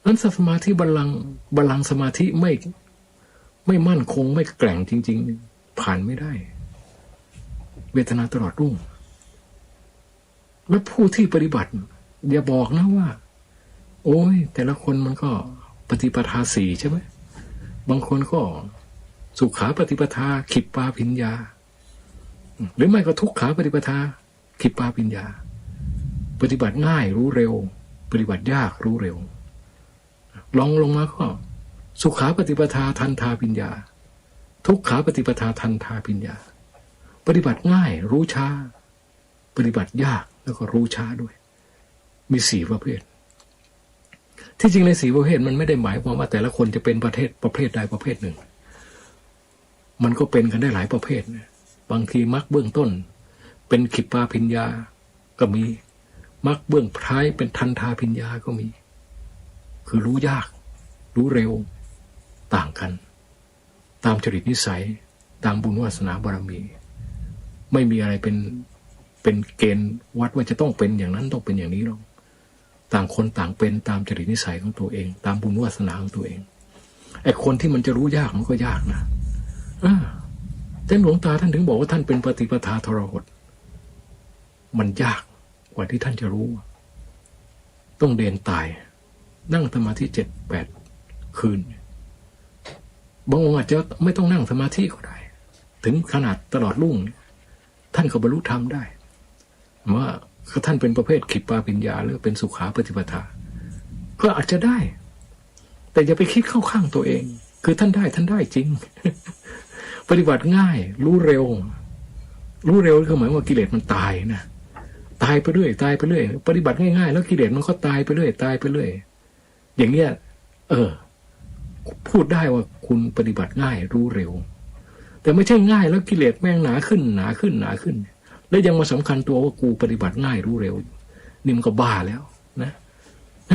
นั้นสมาธิบัลลังก์สมาธิไม่มั่นคงไม่แกร่งจริงๆผ่านไม่ได้เวทนาตลอดรุ่งและผู้ที่ปฏิบัติอย่าบอกนะว่าโอ้ยแต่ละคนมันก็ปฏิปทา4ใช่ไหมบางคนก็สุขาปฏิปทาขิปปาภิญญาหรือไม่ก็ทุกขาปฏิปทาขิปปาภิญญาปฏิบัติง่ายรู้เร็วปฏิบัติยากรู้เร็วลองลงมาก็สุขาปฏิปทาทันทาภิญญาทุกขาปฏิปทาทันทาภิญญาปฏิบัติง่ายรู้ช้าปฏิบัติยากแล้วก็รู้ช้าด้วยมี4 ประเภทที่จริงใน4 ประเภทมันไม่ได้หมายความว่าแต่ละคนจะเป็นประเภทใดประเภทหนึ่งมันก็เป็นกันได้หลายประเภทนะบางทีมรรคเบื้องต้นเป็นขิปปาภิญญาก็มีมรรคเบื้องท้ายเป็นทันทาภิญญาก็มีคือรู้ยากรู้เร็วต่างกันตามจริตนิสัยตามบุญวาสนาบารมีไม่มีอะไรเป็นเกณฑ์วัดว่าจะต้องเป็นอย่างนั้นต้องเป็นอย่างนี้หรอกต่างคนต่างเป็นตามจริตนิสัยของตัวเองตามบุญวาสนาของตัวเองไอ้คนที่มันจะรู้ยากมันก็ยากนะแต่หลวงตาท่านถึงบอกว่าท่านเป็นปฏิปทาทรหดมันยากกว่าที่ท่านจะรู้ต้องเดินตายนั่งสมาธิ 7-8 คืนบางองค์อาจจะไม่ต้องนั่งสมาธิก็ได้ถึงขนาดตลอดรุ่งท่านก็บรรลุธรรมได้ว่าท่านเป็นประเภทขิปปาภิญญาหรือเป็นสุขาปฏิปทาก็อาจจะได้แต่อย่าไปคิดเข้าข้างตัวเองคือท่านได้จริง ปฏิบัติง่ายรู้เร็วคือหมายว่ากิเลสมันตายนะตายไปเรื่อยปฏิบัติง่ายๆแล้วกิเลสมันก็ตายไปเรื่อยอย่างเงี้ยพูดได้ว่าคุณปฏิบัติง่ายรู้เร็วแต่ไม่ใช่ง่ายแล้วกิเลสแม่งหนาขึ้นแล้วยังมาสำคัญตัวว่ากูปฏิบัติง่ายรู้เร็วนี่มันก็บ้าแล้วนะ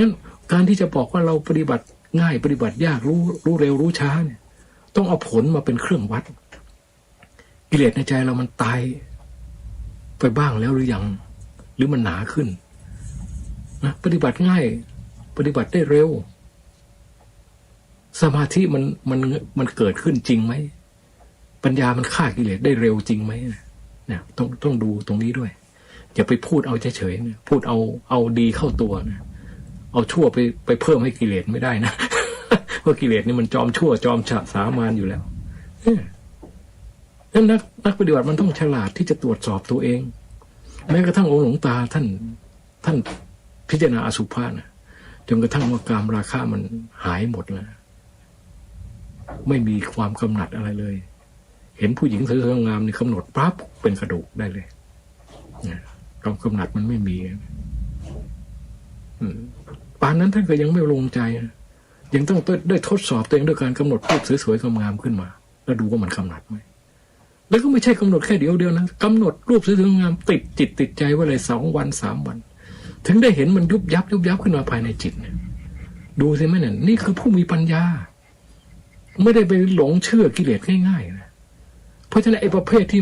นั้นการที่จะบอกว่าเราปฏิบัติง่ายปฏิบัติยากรู้เร็วรู้ช้าเนี่ยต้องเอาผลมาเป็นเครื่องวัดกิเลสในใจเรามันตายไปบ้างแล้วหรือยังหรือมันหนาขึ้น นะปฏิบัติง่ายปฏิบัติได้เร็วสมาธิมันเกิดขึ้นจริงไหมปัญญามันฆ่ากิเลสได้เร็วจริงไหมเนี่ยต้องดูตรงนี้ด้วยอย่าไปพูดเอาเฉยๆนะพูดเอาดีเข้าตัวนะเอาชั่วไปเพิ่มให้กิเลสไม่ได้นะ เพราะกิเลสนี่มันจอมชั่วจอมฉะสามานอยู่แล้วนั้นนักปฏิบัติมันต้องฉลาดที่จะตรวจสอบตัวเองแม้กระทั่งองค์หลวงตาท่านพิจารณาอสุภะนะจนกระทั่งว่ากามราคะมันหายหมดแล้วไม่มีความกำหนัดอะไรเลยเห็นผู้หญิงสวยงามนี่กำหนดปั๊บเป็นกระดูกได้เลยความกำหนัดมันไม่มีป่านนั้นท่านก็ยังไม่ลงใจยังต้องได้ทดสอบตัวเองด้วยการกำหนดรูปสวยๆงามๆขึ้นมาแล้วดูว่ามันกำหนัดไหมแล้วก็ไม่ใช่กำหนดแค่เดียวนะกำหนดรูปสวยๆงามติดจิตติดใจไว้เลย2 วัน 3 วันถึงได้เห็นมันยุบยับขึ้นมาภายในจิตเนี่ยดูสิไหมเนี่ยนี่คือผู้มีปัญญาไม่ได้ไปหลงเชื่อกิเลสง่ายๆนะเพราะฉะนั้นไอ้ประเภทที่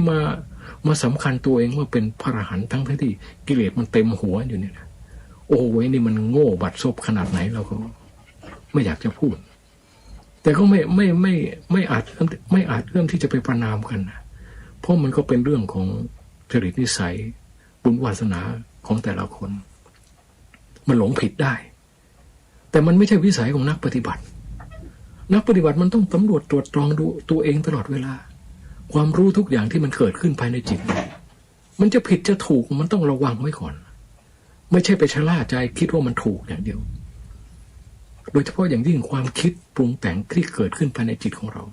มาสำคัญตัวเองว่าเป็นพระอรหันต์ทั้งที่กิเลสมันเต็มหัวอยู่เนี่ยนะโอ้ยนี่มันโง่บัดซบขนาดไหนเราก็ไม่อยากจะพูดแต่ก็ไม่อาจเอื้อมที่จะไปประนามกันนะเพราะมันก็เป็นเรื่องของจริตนิสัยบุญวาสนาของแต่ละคนมันหลงผิดได้แต่มันไม่ใช่วิสัยของนักปฏิบัติมันต้องสำรวจตรวจตรองดูตัวเองตลอดเวลาความรู้ทุกอย่างที่มันเกิดขึ้นภายในจิตมันจะผิดจะถูกมันต้องระวังไว้ก่อนไม่ใช่ไปชะล่าใจคิดว่ามันถูกอย่างเดียวโดยเฉพาะอย่างยิ่งความคิดปรุงแต่งที่เกิดขึ้นภายในจิตของเรา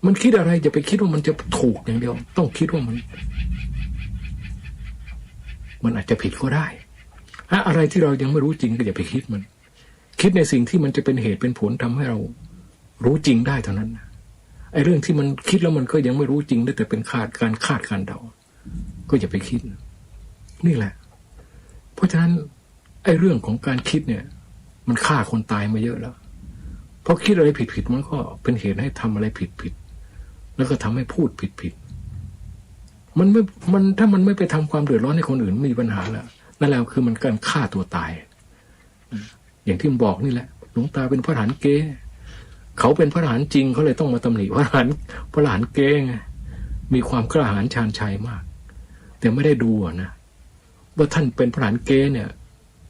มันคิดอะไรอย่าไปคิดว่ามันจะถูกอย่างเดียวต้องคิดว่ามันอาจจะผิดก็ได้อะไรที่เรายังไม่รู้จริงก็อย่าไปคิดมันคิดในสิ่งที่มันจะเป็นเหตุเป็นผลทำให้เรารู้จริงได้เท่านั้นไอ้เรื่องที่มันคิดแล้วมันก็ยังไม่รู้จริงได้แต่เป็นการคาดการเดาก็อย่าไปคิดนี่แหละเพราะฉะนั้นไอ้เรื่องของการคิดเนี่ยมันฆ่าคนตายมาเยอะแล้วเพราะคิดอะไรผิดมันก็เป็นเหตุให้ทำอะไรผิดแล้วก็ทำให้พูดผิดมันถ้ามันไม่ไปทำความเดือดร้อนให้คนอื่นมีปัญหาแล้วนั่นแหละคือมันการฆ่าตัวตายอย่างที่ผมบอกนี่แหละหลวงตาเป็นพระอรหันต์เก๊เขาเป็นพระอรหันต์จริงเขาเลยต้องมาตำหนิพระอรหันต์เก๊ไงมีความกล้าหาญชาญชัยมากแต่ไม่ได้ดูนะว่าท่านเป็นพระอรหันต์เก๊เนี่ย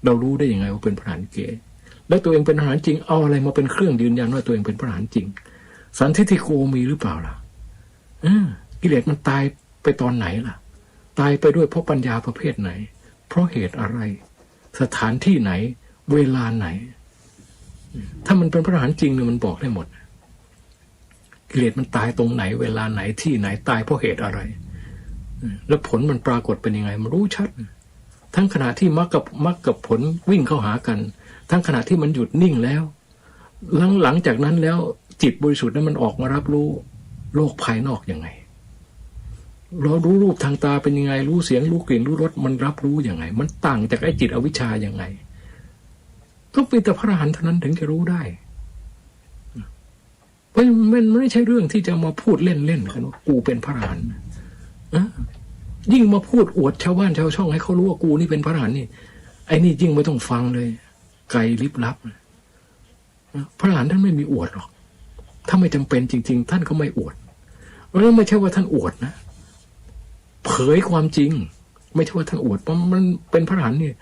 เรารู้ได้ยังไงว่าเป็นพระอรหันต์เก๊แล้วตัวเองเป็นพระอรหันต์จริงเอาอะไรมาเป็นเครื่องยืนยันว่าตัวเองเป็นพระอรหันต์จริงสันทิฏฐิโกมีหรือเปล่าล่ะกิเลสมันตายไปตอนไหนล่ะตายไปด้วยเพราะปัญญาประเภทไหนเพราะเหตุอะไรสถานที่ไหนเวลาไหนถ้ามันเป็นพระอรหันต์จริงเนี่ยมันบอกได้หมดกิเลสมันตายตรงไหนเวลาไหนที่ไหนตายเพราะเหตุอะไรแล้วผลมันปรากฏเป็นยังไงมันรู้ชัดทั้งขณะที่มรรคกับผลวิ่งเข้าหากันทั้งขณะที่มันหยุดนิ่งแล้วหลังจากนั้นแล้วจิตบริสุทธิ์นั้นมันออกมารับรู้โลกภายนอกยังไงเรารู้รูปทางตาเป็นยังไงรู้เสียงรู้กลิ่นรู้รสมันรับรู้ยังไงมันต่างจากไอ้จิตอวิชชายังไงก็เป็นแต่พระอรหันต์เท่านั้นถึงจะรู้ได้เพราะมันไม่ใช่เรื่องที่จะมาพูดเล่นๆกันว่ากูเป็นพระอรหันต์ยิ่งมาพูดอวดชาวบ้านชาวช่องให้เขารู้ว่ากูนี่เป็นพระอรหันต์นี่ไอ้นี่ยิ่งไม่ต้องฟังเลยไกลลิบลับพระอรหันต์ท่านไม่มีอวดหรอกถ้าไม่จำเป็นจริงๆท่านก็ไม่อวดแล้วไม่ใช่ว่าท่านอวดนะเผยความจริงไม่ใช่ว่าท่านอวดเพราะมันเป็นพระอรหันต์นี่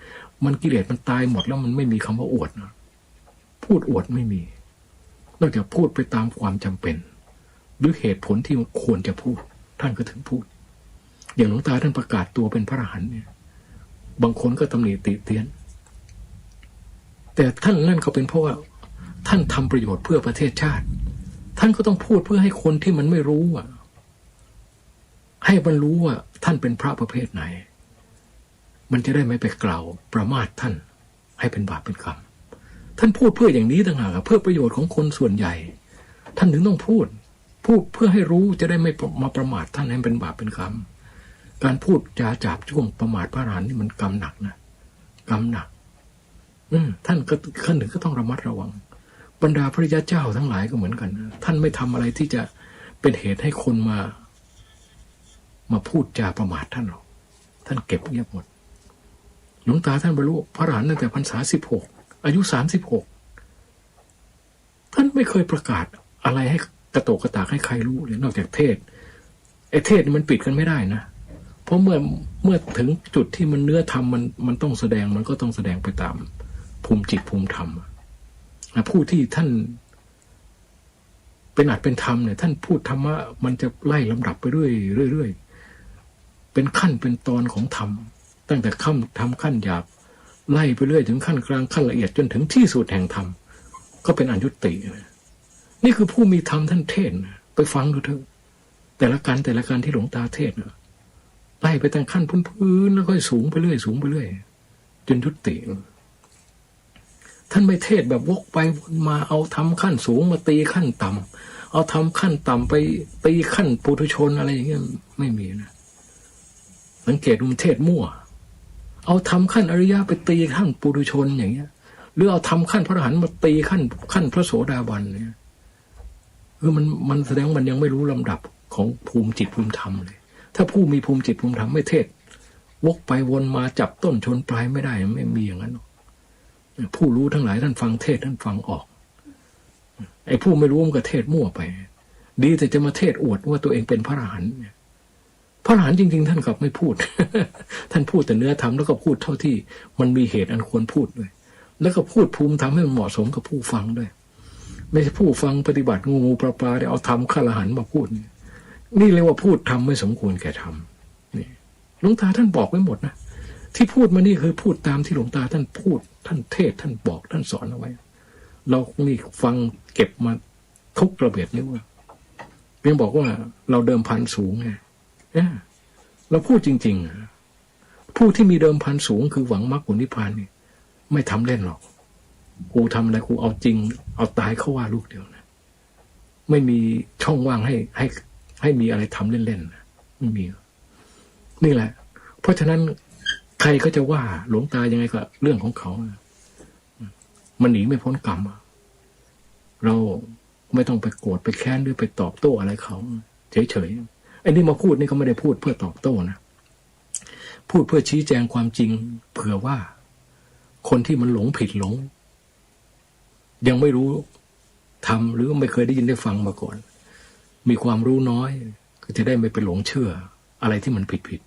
มันกิเลสมันตายหมดแล้วมันไม่มีคำว่าอวดนะพูดอวดไม่มีนอกจากพูดไปตามความจำเป็นหรือเหตุผลที่ควรจะพูดท่านก็ถึงพูดอย่างหลวงตาท่านประกาศตัวเป็นพระอรหันต์เนี่ยบางคนก็ตำหนิติเตียนแต่ท่านนั่นก็เป็นเพราะว่าท่านทำประโยชน์เพื่อประเทศชาติท่านก็ต้องพูดเพื่อให้คนที่มันไม่รู้ให้มันรู้ว่าท่านเป็นพระประเภทไหนมันจะได้ไม่ไปกล่าวประมาทท่านให้เป็นบาปเป็นกรรมท่านพูดเพื่ออย่างนี้ต่างหากเพื่อประโยชน์ของคนส่วนใหญ่ท่านถึงต้องพูดเพื่อให้รู้จะได้ไม่มาประมาทท่านให้เป็นบาปเป็นกรรมการพูดจาจาบจ้วงประมาทพระอรหันต์นี่มันกรรมหนักนะกรรมหนักท่านก็ขั้นหนึ่งก็ต้องระมัดระวังบรรดาพระริยเจ้าทั้งหลายก็เหมือนกันนะท่านไม่ทำอะไรที่จะเป็นเหตุให้คนมาพูดจาประมาทท่านหรอกท่านเก็บเงียบหมด หลวงตาท่านบรรลุพระอรหันต์ตั้งแต่พรรษา16อายุ36ท่านไม่เคยประกาศอะไรให้กระโตกกระตากให้ใครรู้เลยนอกจากเทศไอ้เทศนี่มันปิดกันไม่ได้นะเพราะเมื่อถึงจุดที่มันเนื้อธรรมมันต้องแสดงมันก็ต้องแสดงไปตามภูมิจิตภูมิธรรมผู้ที่ท่านเป็นอัตเป็นธรรมเนี่ยท่านพูดธรรมะมันจะไล่ลำดับไปเรื่อยเป็นขั้นเป็นตอนของธรรมตั้งแต่ขั้นหยาบไล่ไปเรื่อยถึงขั้นกลางขั้นละเอียดจนถึงที่สุดแห่งธรรมก็เป็นอนุตตินี่คือผู้มีธรรมท่านเทศไปฟังดูเถอะแต่ละการที่หลวงตาเทศไล่ไปตั้งขั้นพื้นๆแล้วค่อยสูงไปเรื่อยจนยุติท่านไม่เทศแบบวกไปวนมาเอาทำขั้นสูงมาตีขั้นต่ำเอาทำขั้นต่ำไปตีขั้นปุถุชนอะไรอย่างเงี้ยไม่มีนะสังเกตดูมันเทศมั่วเอาทำขั้นอริยะไปตีขั้นปุถุชนอย่างเงี้ยหรือเอาทำขั้นพระอรหันต์มาตีขั้นพระโสดาบันเนี่ยมันแสดงมันยังไม่รู้ลำดับของภูมิจิตภูมิธรรมเลยถ้าผู้มีภูมิจิตภูมิธรรมไม่เทศวกไปวนมาจับต้นชนปลายไม่ได้ไม่มีอย่างนั้นผู้รู้ทั้งหลายท่านฟังเทศท่านฟังออกไอ้ผู้ไม่รู้มันก็เทศมั่วไปดีแต่จะมาเทศอวดว่าตัวเองเป็นพระอรหันต์พระอรหันต์จริงๆท่านกลับไม่พูด ท่านพูดแต่เนื้อธรรมแล้วก็พูดเท่าที่มันมีเหตุอันควรพูดด้วยแล้วก็พูดภูมิธรรมให้มันเหมาะสมกับผู้ฟังด้วยไม่ใช่ผู้ฟังปฏิบัติงูปลาได้เอาธรรมข้าอรหันต์มาพูดนี่เรียกว่าพูดธรรมไม่สมควรแก่ธรรมนี่หลวงตาท่านบอกไว้หมดนะที่พูดมานี่คือพูดตามที่หลวงตาท่านพูดท่านเทศท่านบอกท่านสอนเอาไว้เรานี่ฟังเก็บมาทุกระเบียดนิ้วเพียงบอกว่าเราเดิมพันสูงไงเราพูดจริงๆผู้ที่มีเดิมพันสูงคือหวังมรรคผลนิพพานนี่ไม่ทำเล่นหรอกกูทำอะไรกูเอาจริงเอาตายเข้าว่าลูกเดียวนะไม่มีช่องว่างให้มีอะไรทำเล่นๆนะไม่มีนี่แหละเพราะฉะนั้นใครก็จะว่าหลวงตายังไงก็เรื่องของเขามันหนีไม่พ้นกรรมเราไม่ต้องไปโกรธไปแค้นหรือไปตอบโต้อะไรเขาเฉยๆไอ้นี่มาพูดนี่ก็ไม่ได้พูดเพื่อตอบโต้นะพูดเพื่อชี้แจงความจริงเผื่อว่าคนที่มันหลงผิดหลงยังไม่รู้ทำหรือไม่เคยได้ยินได้ฟังมาก่อนมีความรู้น้อยก็จะได้ไม่ไปหลงเชื่ออะไรที่มันผิด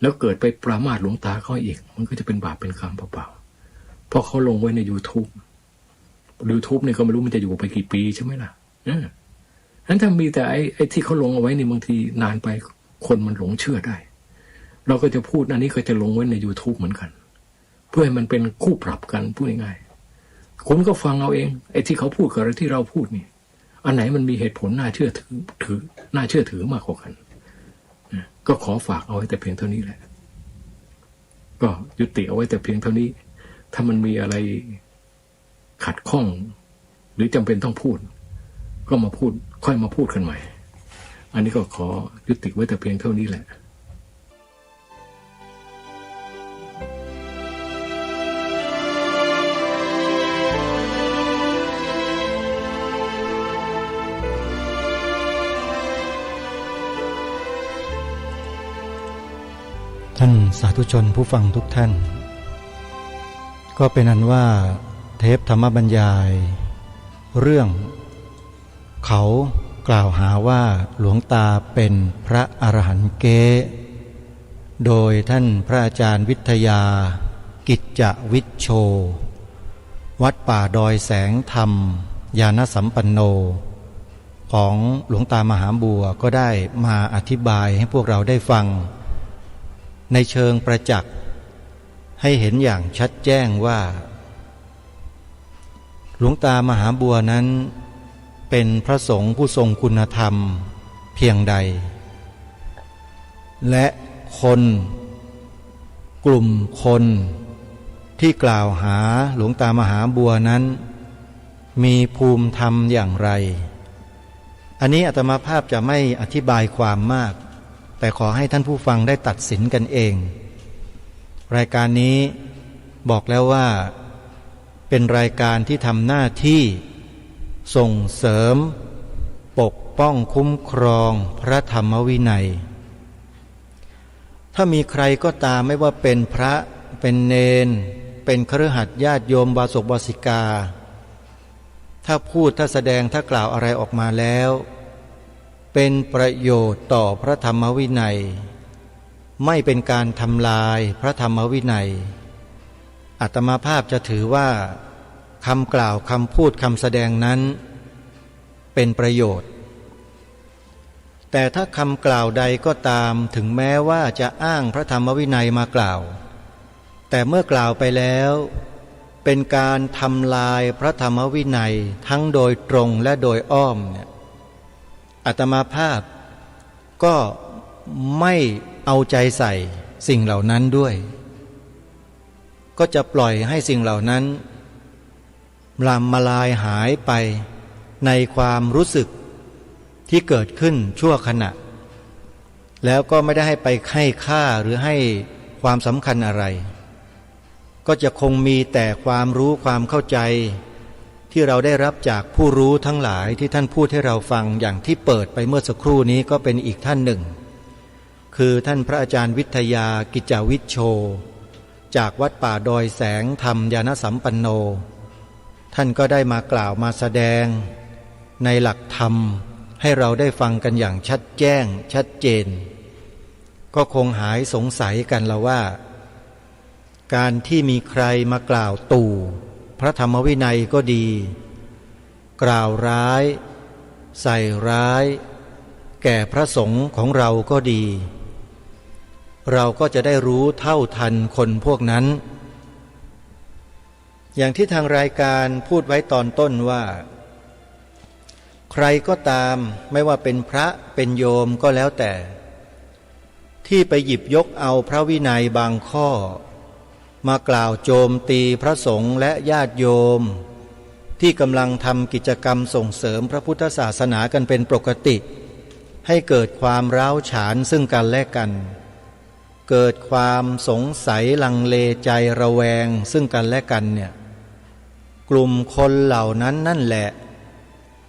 แล้วเกิดไปปรามาสหลวงตาเขาอีกมันก็จะเป็นบาปเป็นกรรมเปล่าๆเพราะเขาลงไว้ใน YouTube เนี่ยก็ไม่รู้มันจะอยู่ไปกี่ปีใช่ไหมล่ะนั้นถ้ามีแต่ไอ้ที่เขาลงเอาไว้นี่บางทีนานไปคนมันหลงเชื่อได้เราก็จะพูดอันนี้ก็จะลงไว้ใน YouTube เหมือนกันเพื่อให้มันเป็นคู่ปรับกันพูดง่ายๆคุณก็ฟังเอาเองไอ้ที่เขาพูดกับอะไรที่เราพูดนี่อันไหนมันมีเหตุผลน่าเชื่อถือมากกว่ากันก็ขอฝากเอาไว้แต่เพียงเท่านี้แหละก็ยุติเอาไว้แต่เพียงเท่านี้ถ้ามันมีอะไรขัดข้องหรือจำเป็นต้องพูดก็มาพูดค่อยมาพูดกันใหม่อันนี้ก็ขอยุติไว้แต่เพียงเท่านี้แหละท่านสาธุชนผู้ฟังทุกท่านก็เป็นอันว่าเทปธรรมบรรยายเรื่องเขากล่าวหาว่าหลวงตาเป็นพระอรหันต์เก๊โดยท่านพระอาจารย์วิทยากิจจวิชโชวัดป่าดอยแสงธรรมญาณสัมปันโนของหลวงตามหาบัวก็ได้มาอธิบายให้พวกเราได้ฟังในเชิงประจักษ์ให้เห็นอย่างชัดแจ้งว่าหลวงตามหาบัวนั้นเป็นพระสงฆ์ผู้ทรงคุณธรรมเพียงใดและกลุ่มคนที่กล่าวหาหลวงตามหาบัวนั้นมีภูมิธรรมอย่างไรอันนี้อาตมาภาพจะไม่อธิบายความมากแต่ขอให้ท่านผู้ฟังได้ตัดสินกันเองรายการนี้บอกแล้วว่าเป็นรายการที่ทำหน้าที่ส่งเสริมปกป้องคุ้มครองพระธรรมวินัยถ้ามีใครก็ตามไม่ว่าเป็นพระ เป็นเณรเป็นคฤหัสถ์ญาติโยมบาศกบาสิกาถ้าพูดถ้าแสดงถ้ากล่าวอะไรออกมาแล้วเป็นประโยชน์ต่อพระธรรมวินัยไม่เป็นการทำลายพระธรรมวินัยอาตมาภาพจะถือว่าคำกล่าวคำพูดคำแสดงนั้นเป็นประโยชน์แต่ถ้าคำกล่าวใดก็ตามถึงแม้ว่าจะอ้างพระธรรมวินัยมากล่าวแต่เมื่อกล่าวไปแล้วเป็นการทำลายพระธรรมวินัยทั้งโดยตรงและโดยอ้อมเนี่ยอาตมาภาพก็ไม่เอาใจใส่สิ่งเหล่านั้นด้วยก็จะปล่อยให้สิ่งเหล่านั้นลำมาลายหายไปในความรู้สึกที่เกิดขึ้นชั่วขณะแล้วก็ไม่ได้ให้ไปให้ค่าหรือให้ความสำคัญอะไรก็จะคงมีแต่ความรู้ความเข้าใจที่เราได้รับจากผู้รู้ทั้งหลายที่ท่านพูดให้เราฟังอย่างที่เปิดไปเมื่อสักครู่นี้ก็เป็นอีกท่านหนึ่งคือท่านพระอาจารย์วิทยากิจจวิชโชจากวัดป่าดอยแสงธรรมญาณสัมปันโนท่านก็ได้มากล่าวมาแสดงในหลักธรรมให้เราได้ฟังกันอย่างชัดแจ้งชัดเจนก็คงหายสงสัยกันแล้วว่าการที่มีใครมากล่าวตู่พระธรรมวินัยก็ดีกล่าวร้ายใส่ร้ายแก่พระสงฆ์ของเราก็ดีเราก็จะได้รู้เท่าทันคนพวกนั้นอย่างที่ทางรายการพูดไว้ตอนต้นว่าใครก็ตามไม่ว่าเป็นพระเป็นโยมก็แล้วแต่ที่ไปหยิบยกเอาพระวินัยบางข้อมากล่าวโจมตีพระสงฆ์และญาติโยมที่กำลังทำกิจกรรมส่งเสริมพระพุทธศาสนากันเป็นปกติให้เกิดความร้าวฉานซึ่งกันและกันเกิดความสงสัยลังเลใจระแวงซึ่งกันและกันเนี่ยกลุ่มคนเหล่านั้นนั่นแหละ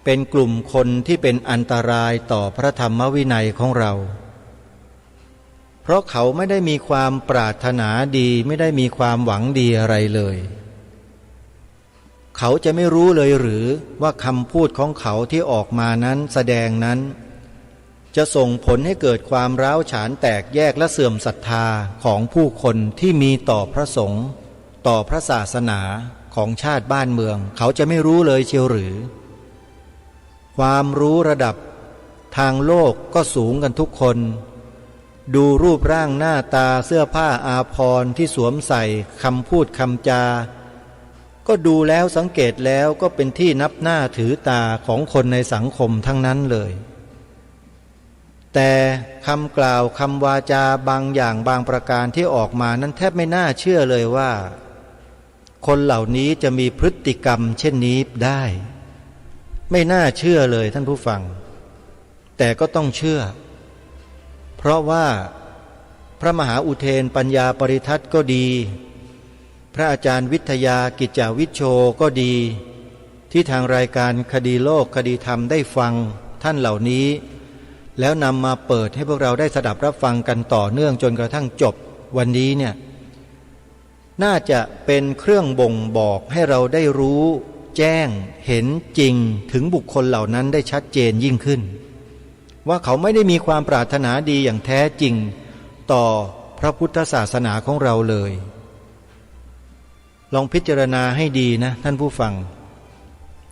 เป็นกลุ่มคนที่เป็นอันตรายต่อพระธรรมวินัยของเราเพราะเขาไม่ได้มีความปรารถนาดีไม่ได้มีความหวังดีอะไรเลยเขาจะไม่รู้เลยหรือว่าคำพูดของเขาที่ออกมานั้นแสดงนั้นจะส่งผลให้เกิดความร้าวฉานแตกแยกและเสื่อมศรัทธาของผู้คนที่มีต่อพระสงฆ์ต่อพระศาสนาของชาติบ้านเมืองเขาจะไม่รู้เลยเชียวหรือความรู้ระดับทางโลกก็สูงกันทุกคนดูรูปร่างหน้าตาเสื้อผ้าอาภรณ์ที่สวมใส่คำพูดคำจาก็ดูแล้วสังเกตแล้วก็เป็นที่นับหน้าถือตาของคนในสังคมทั้งนั้นเลยแต่คำกล่าวคำวาจาบางอย่างบางประการที่ออกมานั้นแทบไม่น่าเชื่อเลยว่าคนเหล่านี้จะมีพฤติกรรมเช่นนี้ได้ไม่น่าเชื่อเลยท่านผู้ฟังแต่ก็ต้องเชื่อเพราะว่าพระมหาอุเทนปัญญาปริทัศน์ก็ดีพระอาจารย์วิทยากิจจวิชโชก็ดีที่ทางรายการคดีโลกคดีธรรมได้ฟังท่านเหล่านี้แล้วนำมาเปิดให้พวกเราได้สดับรับฟังกันต่อเนื่องจนกระทั่งจบวันนี้เนี่ยน่าจะเป็นเครื่องบ่งบอกให้เราได้รู้แจ้งเห็นจริงถึงบุคคลเหล่านั้นได้ชัดเจนยิ่งขึ้นว่าเขาไม่ได้มีความปรารถนาดีอย่างแท้จริงต่อพระพุทธศาสนาของเราเลยลองพิจารณาให้ดีนะท่านผู้ฟัง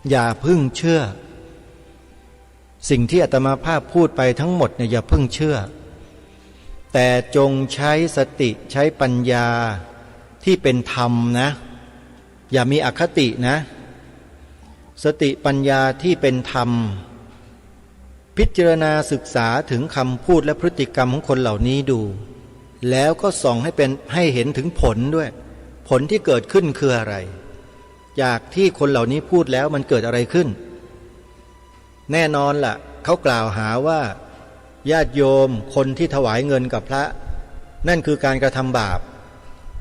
อย่าพึ่งเชื่อสิ่งที่อาตมาภาพพูดไปทั้งหมดเนี่ยอย่าพึ่งเชื่อแต่จงใช้สติใช้ปัญญาที่เป็นธรรมนะอย่ามีอคตินะสติปัญญาที่เป็นธรรมพิจารณาศึกษาถึงคำพูดและพฤติกรรมของคนเหล่านี้ดูแล้วก็ส่องให้เห็นถึงผลด้วยผลที่เกิดขึ้นคืออะไรจากที่คนเหล่านี้พูดแล้วมันเกิดอะไรขึ้นแน่นอนล่ะเขากล่าวหาว่าญาติโยมคนที่ถวายเงินกับพระนั่นคือการกระทำบาป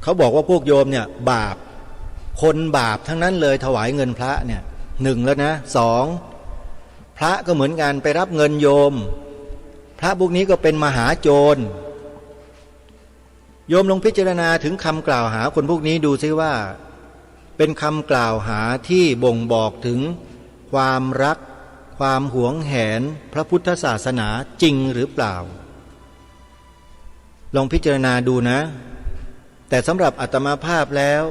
เขาบอกว่าพวกโยมเนี่ยบาปคนบาปทั้งนั้นเลยถวายเงินพระเนี่ยหนึ่งแล้วนะสองพระก็เหมือนกันไปรับเงินโยมพระพวกนี้ก็เป็นมหาโจร โยมลองพิจารณาถึงคำกล่าวหาคนพวกนี้ดูซิว่าเป็นคำกล่าวหาที่บ่งบอกถึงความรักความหวงแหนพระพุทธศาสนาจริงหรือเปล่าลองพิจารณาดูนะแต่สำหรับอาตมาภาพแล้ว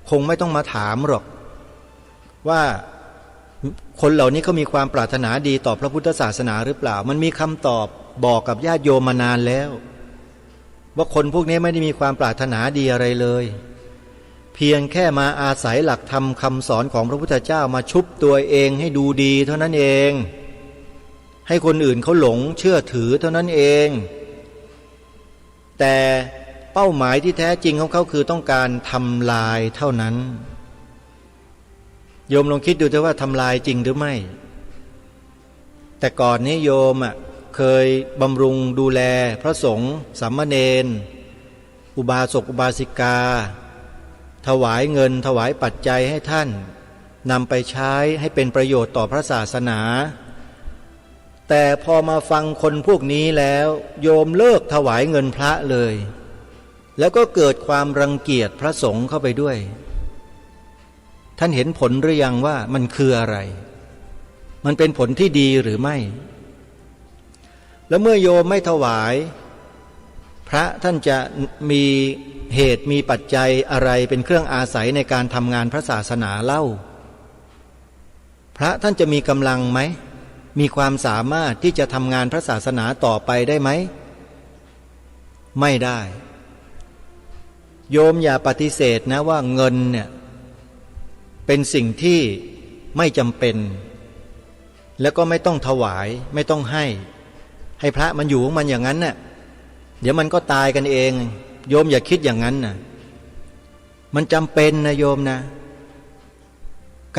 คงไม่ต้องมาถามหรอกว่าคนเหล่านี้เขามีความปรารถนาดีต่อพระพุทธศาสนาหรือเปล่ามันมีคำตอบบอกกับญาติโยมมานานแล้วว่าคนพวกนี้ไม่ได้มีความปรารถนาดีอะไรเลยเพียงแค่มาอาศัยหลักธรรมคำสอนของพระพุทธเจ้ามาชุบตัวเองให้ดูดีเท่านั้นเองให้คนอื่นเขาหลงเชื่อถือเท่านั้นเองแต่เป้าหมายที่แท้จริงของเขาคือต้องการทำลายเท่านั้นโยมลองคิดดูเถอะว่าทำลายจริงหรือไม่แต่ก่อนนี้โยมเคยบำรุงดูแลพระสงฆ์สามเณรอุบาสกอุบาสิกาถวายเงินถวายปัจจัยให้ท่านนำไปใช้ให้เป็นประโยชน์ต่อพระศาสนาแต่พอมาฟังคนพวกนี้แล้วโยมเลิกถวายเงินพระเลยแล้วก็เกิดความรังเกียจพระสงฆ์เข้าไปด้วยท่านเห็นผลหรือยังว่ามันคืออะไรมันเป็นผลที่ดีหรือไม่แล้วเมื่อโยมไม่ถวายพระท่านจะมีเหตุมีปัจจัยอะไรเป็นเครื่องอาศัยในการทำงานพระศาสนาเล่าพระท่านจะมีกำลังไหมมีความสามารถที่จะทำงานพระศาสนาต่อไปได้ไหมไม่ได้โยมอย่าปฏิเสธนะว่าเงินเนี่ยเป็นสิ่งที่ไม่จำเป็นแล้วก็ไม่ต้องถวายไม่ต้องให้พระมันอยู่ของมันอย่างนั้นน่ะเดี๋ยวมันก็ตายกันเองโยมอย่าคิดอย่างนั้นน่ะมันจำเป็นนะโยมนะ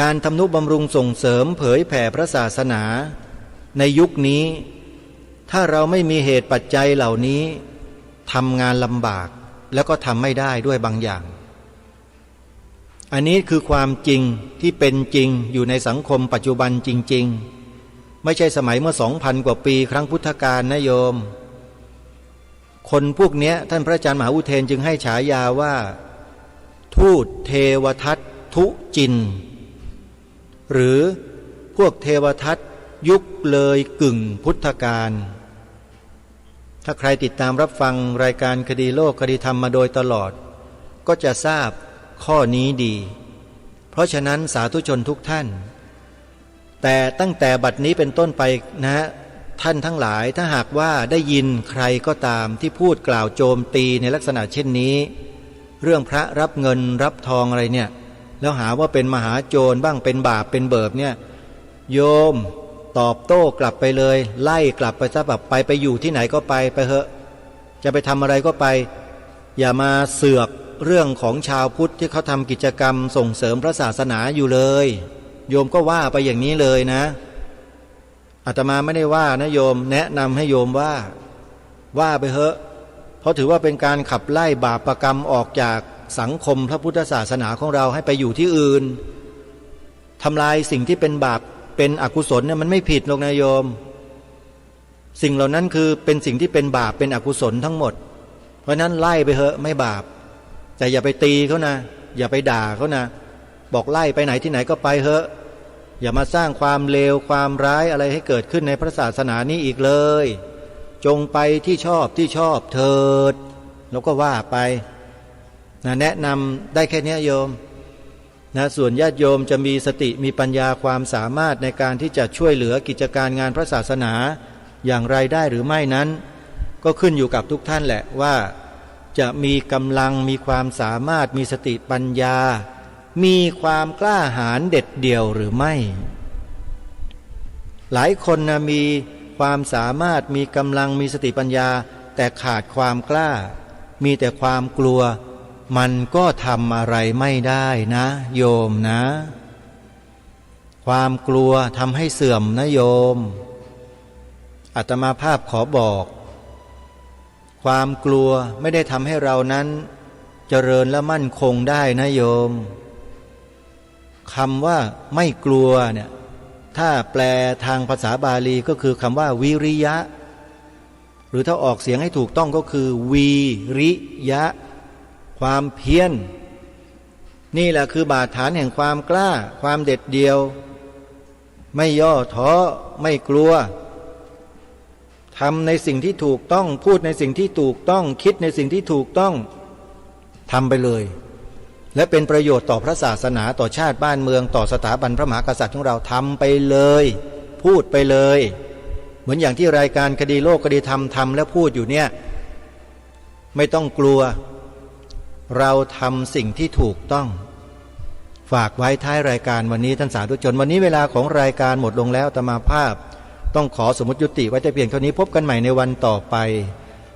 การทำนุบำรุงส่งเสริมเผยแผ่พระศาสนาในยุคนี้ถ้าเราไม่มีเหตุปัจจัยเหล่านี้ทำงานลำบากแล้วก็ทำไม่ได้ด้วยบางอย่างอันนี้คือความจริงที่เป็นจริงอยู่ในสังคมปัจจุบันจริงๆไม่ใช่สมัยเมื่อ 2,000 กว่าปีครั้งพุทธกาลนะโยมคนพวกนี้ท่านพระอาจารย์มหาอุเทนจึงให้ฉายาว่าทูตเทวทัตทุจินหรือพวกเทวทัตยุคเลยกึ่งพุทธกาลถ้าใครติดตามรับฟังรายการคดีโลกคดีธรรมมาโดยตลอดก็จะทราบข้อนี้ดีเพราะฉะนั้นสาธุชนทุกท่านแต่ตั้งแต่บัดนี้เป็นต้นไปนะท่านทั้งหลายถ้าหากว่าได้ยินใครก็ตามที่พูดกล่าวโจมตีในลักษณะเช่นนี้เรื่องพระรับเงินรับทองอะไรเนี่ยแล้วหาว่าเป็นมหาโจรบ้างเป็นบาปเป็นเบิกเนี่ยโยมตอบโต้กลับไปเลยไล่กลับไปซะแบบไปอยู่ที่ไหนก็ไปเถอะจะไปทำอะไรก็ไปอย่ามาเสือกเรื่องของชาวพุทธที่เขาทำกิจกรรมส่งเสริมพระศาสนาอยู่เลยโยมก็ว่าไปอย่างนี้เลยนะอาตมาไม่ได้ว่านะโยมแนะนำให้โยมว่าไปเถอะเพราะถือว่าเป็นการขับไล่บาปกรรมออกจากสังคมพระพุทธศาสนาของเราให้ไปอยู่ที่อื่นทำลายสิ่งที่เป็นบาปเป็นอกุศลเนี่ยมันไม่ผิดหรอกนะโยมสิ่งเหล่านั้นคือเป็นสิ่งที่เป็นบาปเป็นอกุศลทั้งหมดเพราะนั้นไล่ไปเถอะไม่บาปแต่อย่าไปตีเขานะอย่าไปด่าเขานะบอกไล่ไปไหนที่ไหนก็ไปเถอะอย่ามาสร้างความเลวความร้ายอะไรให้เกิดขึ้นในพระศาสนานี้อีกเลยจงไปที่ชอบเถิดแล้วก็ว่าไปนะแนะนำได้แค่นี้โยมนะส่วนญาติโยมจะมีสติมีปัญญาความสามารถในการที่จะช่วยเหลือกิจการงานพระศาสนาอย่างไรได้หรือไม่นั้นก็ขึ้นอยู่กับทุกท่านแหละว่าจะมีกำลังมีความสามารถมีสติปัญญามีความกล้าหาญเด็ดเดี่ยวหรือไม่หลายคนนะมีความสามารถมีกำลังมีสติปัญญาแต่ขาดความกล้ามีแต่ความกลัวมันก็ทำอะไรไม่ได้นะโยมนะความกลัวทำให้เสื่อมนะโยมอาตมาภาพขอบอกความกลัวไม่ได้ทำให้เรานั้นเจริญและมั่นคงได้นะโยมคำว่าไม่กลัวเนี่ยถ้าแปลทางภาษาบาลีก็คือคำว่าวิริยะ หรือถ้าออกเสียงให้ถูกต้องก็คือวีริยะความเพียรนี่แหละคือบาดฐานแห่งความกล้าความเด็ดเดี่ยวไม่ย่อท้อไม่กลัวทำในสิ่งที่ถูกต้องพูดในสิ่งที่ถูกต้องคิดในสิ่งที่ถูกต้องทำไปเลยและเป็นประโยชน์ต่อพระศาสนาต่อชาติบ้านเมืองต่อสถาบันพระมหากษัตริย์ของเราทำไปเลยพูดไปเลยเหมือนอย่างที่รายการคดีโลกคดีธรรมทำแล้วพูดอยู่เนี่ยไม่ต้องกลัวเราทำสิ่งที่ถูกต้องฝากไว้ท้ายรายการวันนี้ท่านสาธุชนวันนี้เวลาของรายการหมดลงแล้วอาตมาภาพต้องขอสมมติยุติไว้แต่เพียงเท่านี้พบกันใหม่ในวันต่อไป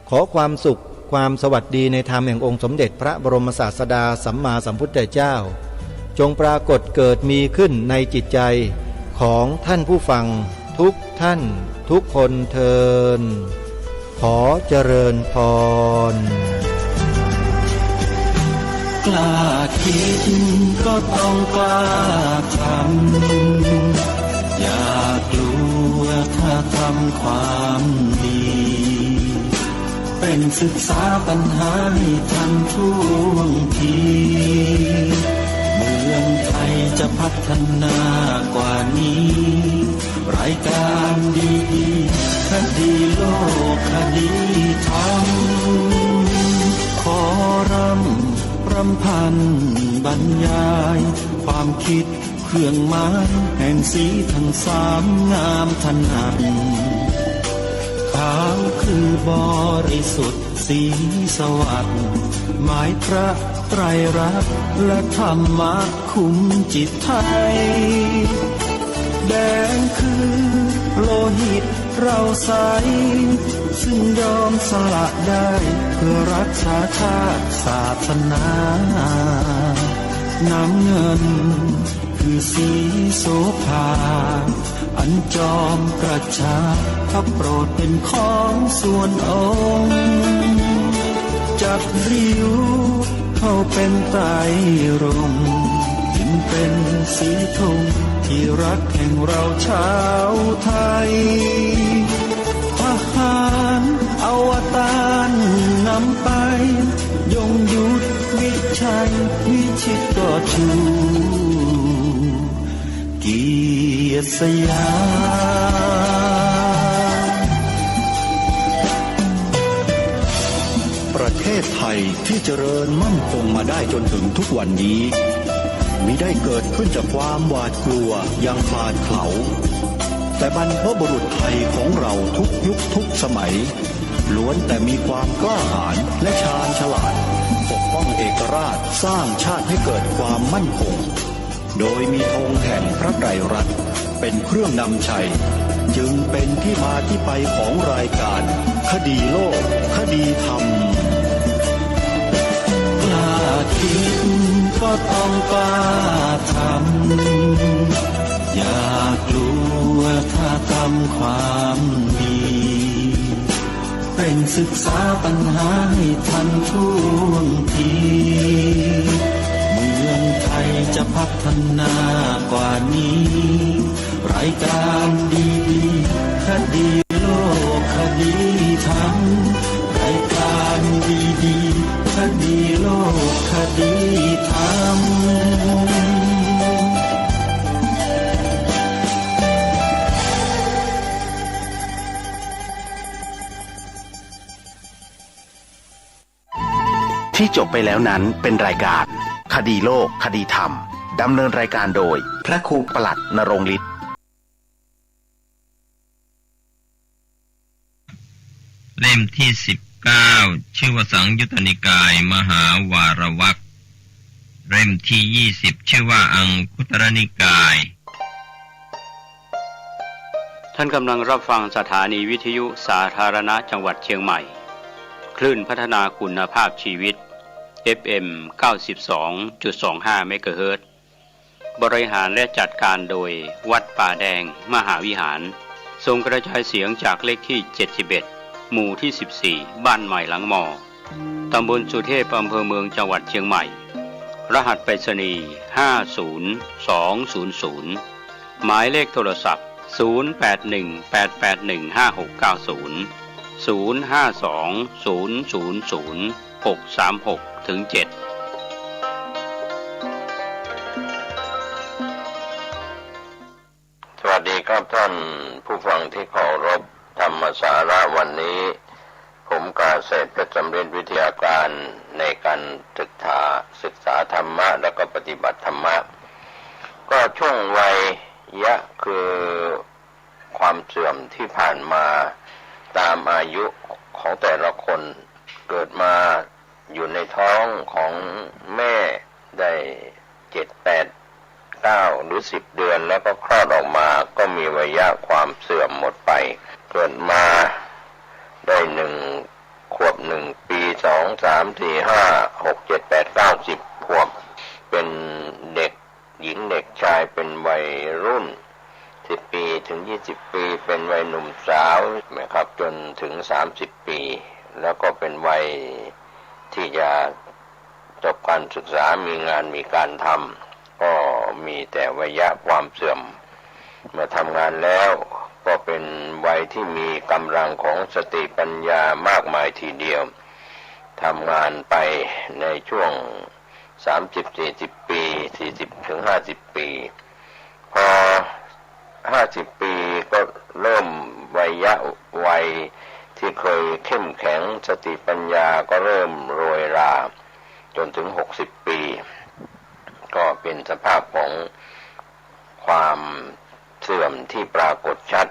ขอความสุขความสวัสดีในธรรมแห่งองค์สมเด็จพระบรมศาสดาสัมมาสัมพุทธเจ้าจงปรากฏเกิดมีขึ้นในจิตใจของท่านผู้ฟังทุกท่านทุกคนเทินขอเจริญพรกล้าคิดก็ต้องกล้าทำอย่ากลัวถ้าทำความดีเป็นศึกษาปัญหาให้ทันท่วงทีเมืองไทยจะพัฒนากว่านี้รายการดีคดีโลกคดีธรรมขอรำพันบรรยายความคิดเครื่องหมายแห่งสีทั้งสามงามถนัดขาวคือบริสุทธิ์สีสวัสดิ์หมายพระไตรรัตน์และธรรมะคุ้มจิตไทยแดงคือโลหิตเราใสซึ่งยอมสละได้เพื่อรักษาชาติศาสนาน้ำเงินคือสีโสภาอันจอมกระชากพระโปรดเป็นของส่วนองค์จับริ้วเข้าเป็นไตรรงค์จึงเป็นสีธงที่รักแห่งเราชาวไทยทหารอวตารนำไปยงยุทธวิชัยวิชิตก็ชูเกียรติสยามประเทศไทยที่เจริญมั่นคงมาได้จนถึงทุกวันนี้มิได้เกิดขึ้นจากความหวาดกลัวอย่างคลาดเขลาแต่บรรพบุรุษไทยของเราทุกยุคทุกสมัยล้วนแต่มีความกล้าหาญและชาญฉลาดปกป้องเอกราชสร้างชาติให้เกิดความมั่นคงโดยมีธงแห่งพระไตรรัตน์เป็นเครื่องนำชัยจึงเป็นที่มาที่ไปของรายการคดีโลกคดีธรรมกล้าคิดก็ต้องกล้าทำอย่ากลัวถ้าทำความดีเป็นศึกษาปัญหาให้ทันท่วงทีเมืองไทยจะพัฒนากว่านี้รายการดีคดีโลกคดีธรรมรายการดีคดีโลกคดีธรรมที่จบไปแล้วนั้นเป็นรายการคดีโลกคดีธรรมดำเนินรายการโดยพระครูปลัดณรงค์ฤทธิ์เล่มที่19ชื่อว่าสังยุตตนิกายมหาวารวรรคเล่มที่20ชื่อว่าอังคุตรนิกายท่านกำลังรับฟังสถานีวิทยุสาธารณะจังหวัดเชียงใหม่คลื่นพัฒนาคุณภาพชีวิต FM 92.25 เมกะเฮิรตซ์บริหารและจัดการโดยวัดป่าแดงมหาวิหารทรงกระจายเสียงจากเลขที่71หมู่ที่14บ้านใหม่หลังมอตำบลสุเทพอำเภอเมืองจังหวัดเชียงใหม่รหัสไปรษณีย์50200หมายเลขโทรศัพท์0818815690 052-000-636-7สวัสดีครับท่านผู้ฟังที่เคารพธรรมสาระวันนี้ผมกาเศรษฐ์เพชรสำเร็จวิทยาการในการศึกษาธรรมะและก็ปฏิบัติธรรมะก็ช่วงวัยยะคือความเสื่อมที่ผ่านมาตามอายุของแต่ละคนเกิดมาอยู่ในท้องของแม่ได้7-8 9หรือ10 เดือนแล้วก็คลอดออกมาก็มีวัยความเสื่อมหมดไปเกิดมาได้1 ขวบ1 ปี2 3 4 5 6 7 8 9 10 ขวบเป็นเด็กหญิงเด็กชายเป็นวัยรุ่น10 ปีถึง20 ปีเป็นวัยหนุ่มสาวนะครับจนถึง30 ปีแล้วก็เป็นวัยที่จะจบการศึกษามีงานมีการทำก็มีแต่วัยความเสื่อมเมื่อทำงานแล้วก็เป็นวัยที่มีกำลังของสติปัญญามากมายทีเดียวทำงานไปในช่วง30-40 ปี40-50 ปีพอ50 ปีก็เริ่มวัยที่เคยเข้มแข็งสติปัญญาก็เริ่มโรยราจนถึง60 ปีก็เป็นสภาพของความเสื่อมที่ปรากฏชัด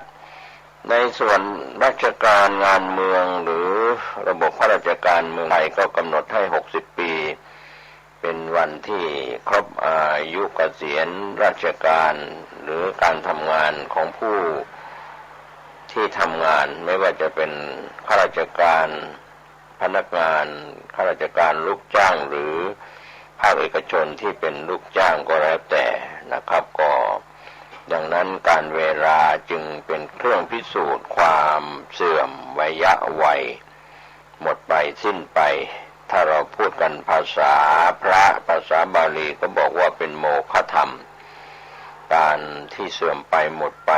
ในส่วนราชการงานเมืองหรือระบบข้าราชการเมืองไทยก็กำหนดให้60 ปีเป็นวันที่ครบอายุเกษียณราชการหรือการทำงานของผู้ที่ทำงานไม่ว่าจะเป็นข้าราชการพนักงานข้าราชการลูกจ้างหรือภาคเอกชนที่เป็นลูกจ้างก็แล้วแต่นะครับก็ดังนั้นการเวลาจึงเป็นเครื่องพิสูจน์ความเสื่อมวัยหมดไปสิ้นไปถ้าเราพูดกันภาษาพระภาษาบาลีก็บอกว่าเป็นโมฆะธรรมการที่เสื่อมไปหมดไป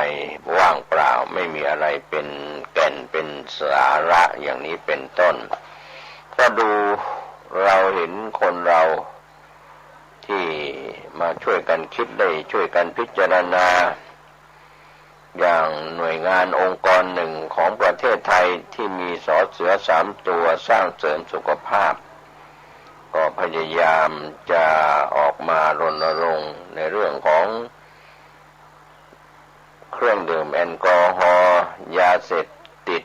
ว่างเปล่าไม่มีอะไรเป็นแก่นเป็นสาระอย่างนี้เป็นต้นก็ดูเราเห็นคนเราที่มาช่วยกันคิดได้ช่วยกันพิจารณาอย่างหน่วยงานองค์กรหนึ่งของประเทศไทยที่มีสอเสือ3 ตัวสร้างเสริมสุขภาพก็พยายามจะออกมารณรงค์ในเรื่องของเครื่องดื่มแอลกอฮอล์ยาเสพติด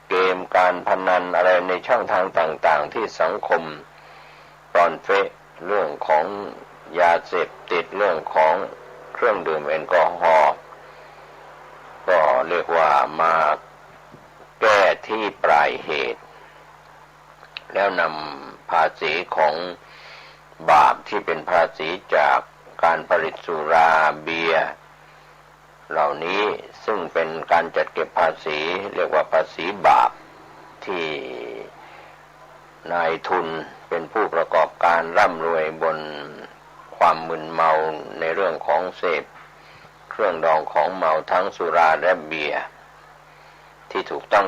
เกมการพนันอะไรในช่องทางต่างๆที่สังคมปลอนเฟะเรื่องของยาเสพติดเรื่องของเครื่องดื่มแอลกอฮอล์ก็เรียกว่ามาแก้ที่ปลายเหตุแล้วนำภาษีของบาปที่เป็นภาษีจากการผลิตสุราเบียร์เหล่านี้ซึ่งเป็นการจัดเก็บภาษีเรียกว่าภาษีบาปที่นายทุนเป็นผู้ประกอบการร่ำรวยบนความมึนเมาในเรื่องของเสพเครื่องดองของเมาทั้งสุราและเบียร์ที่ถูกต้อง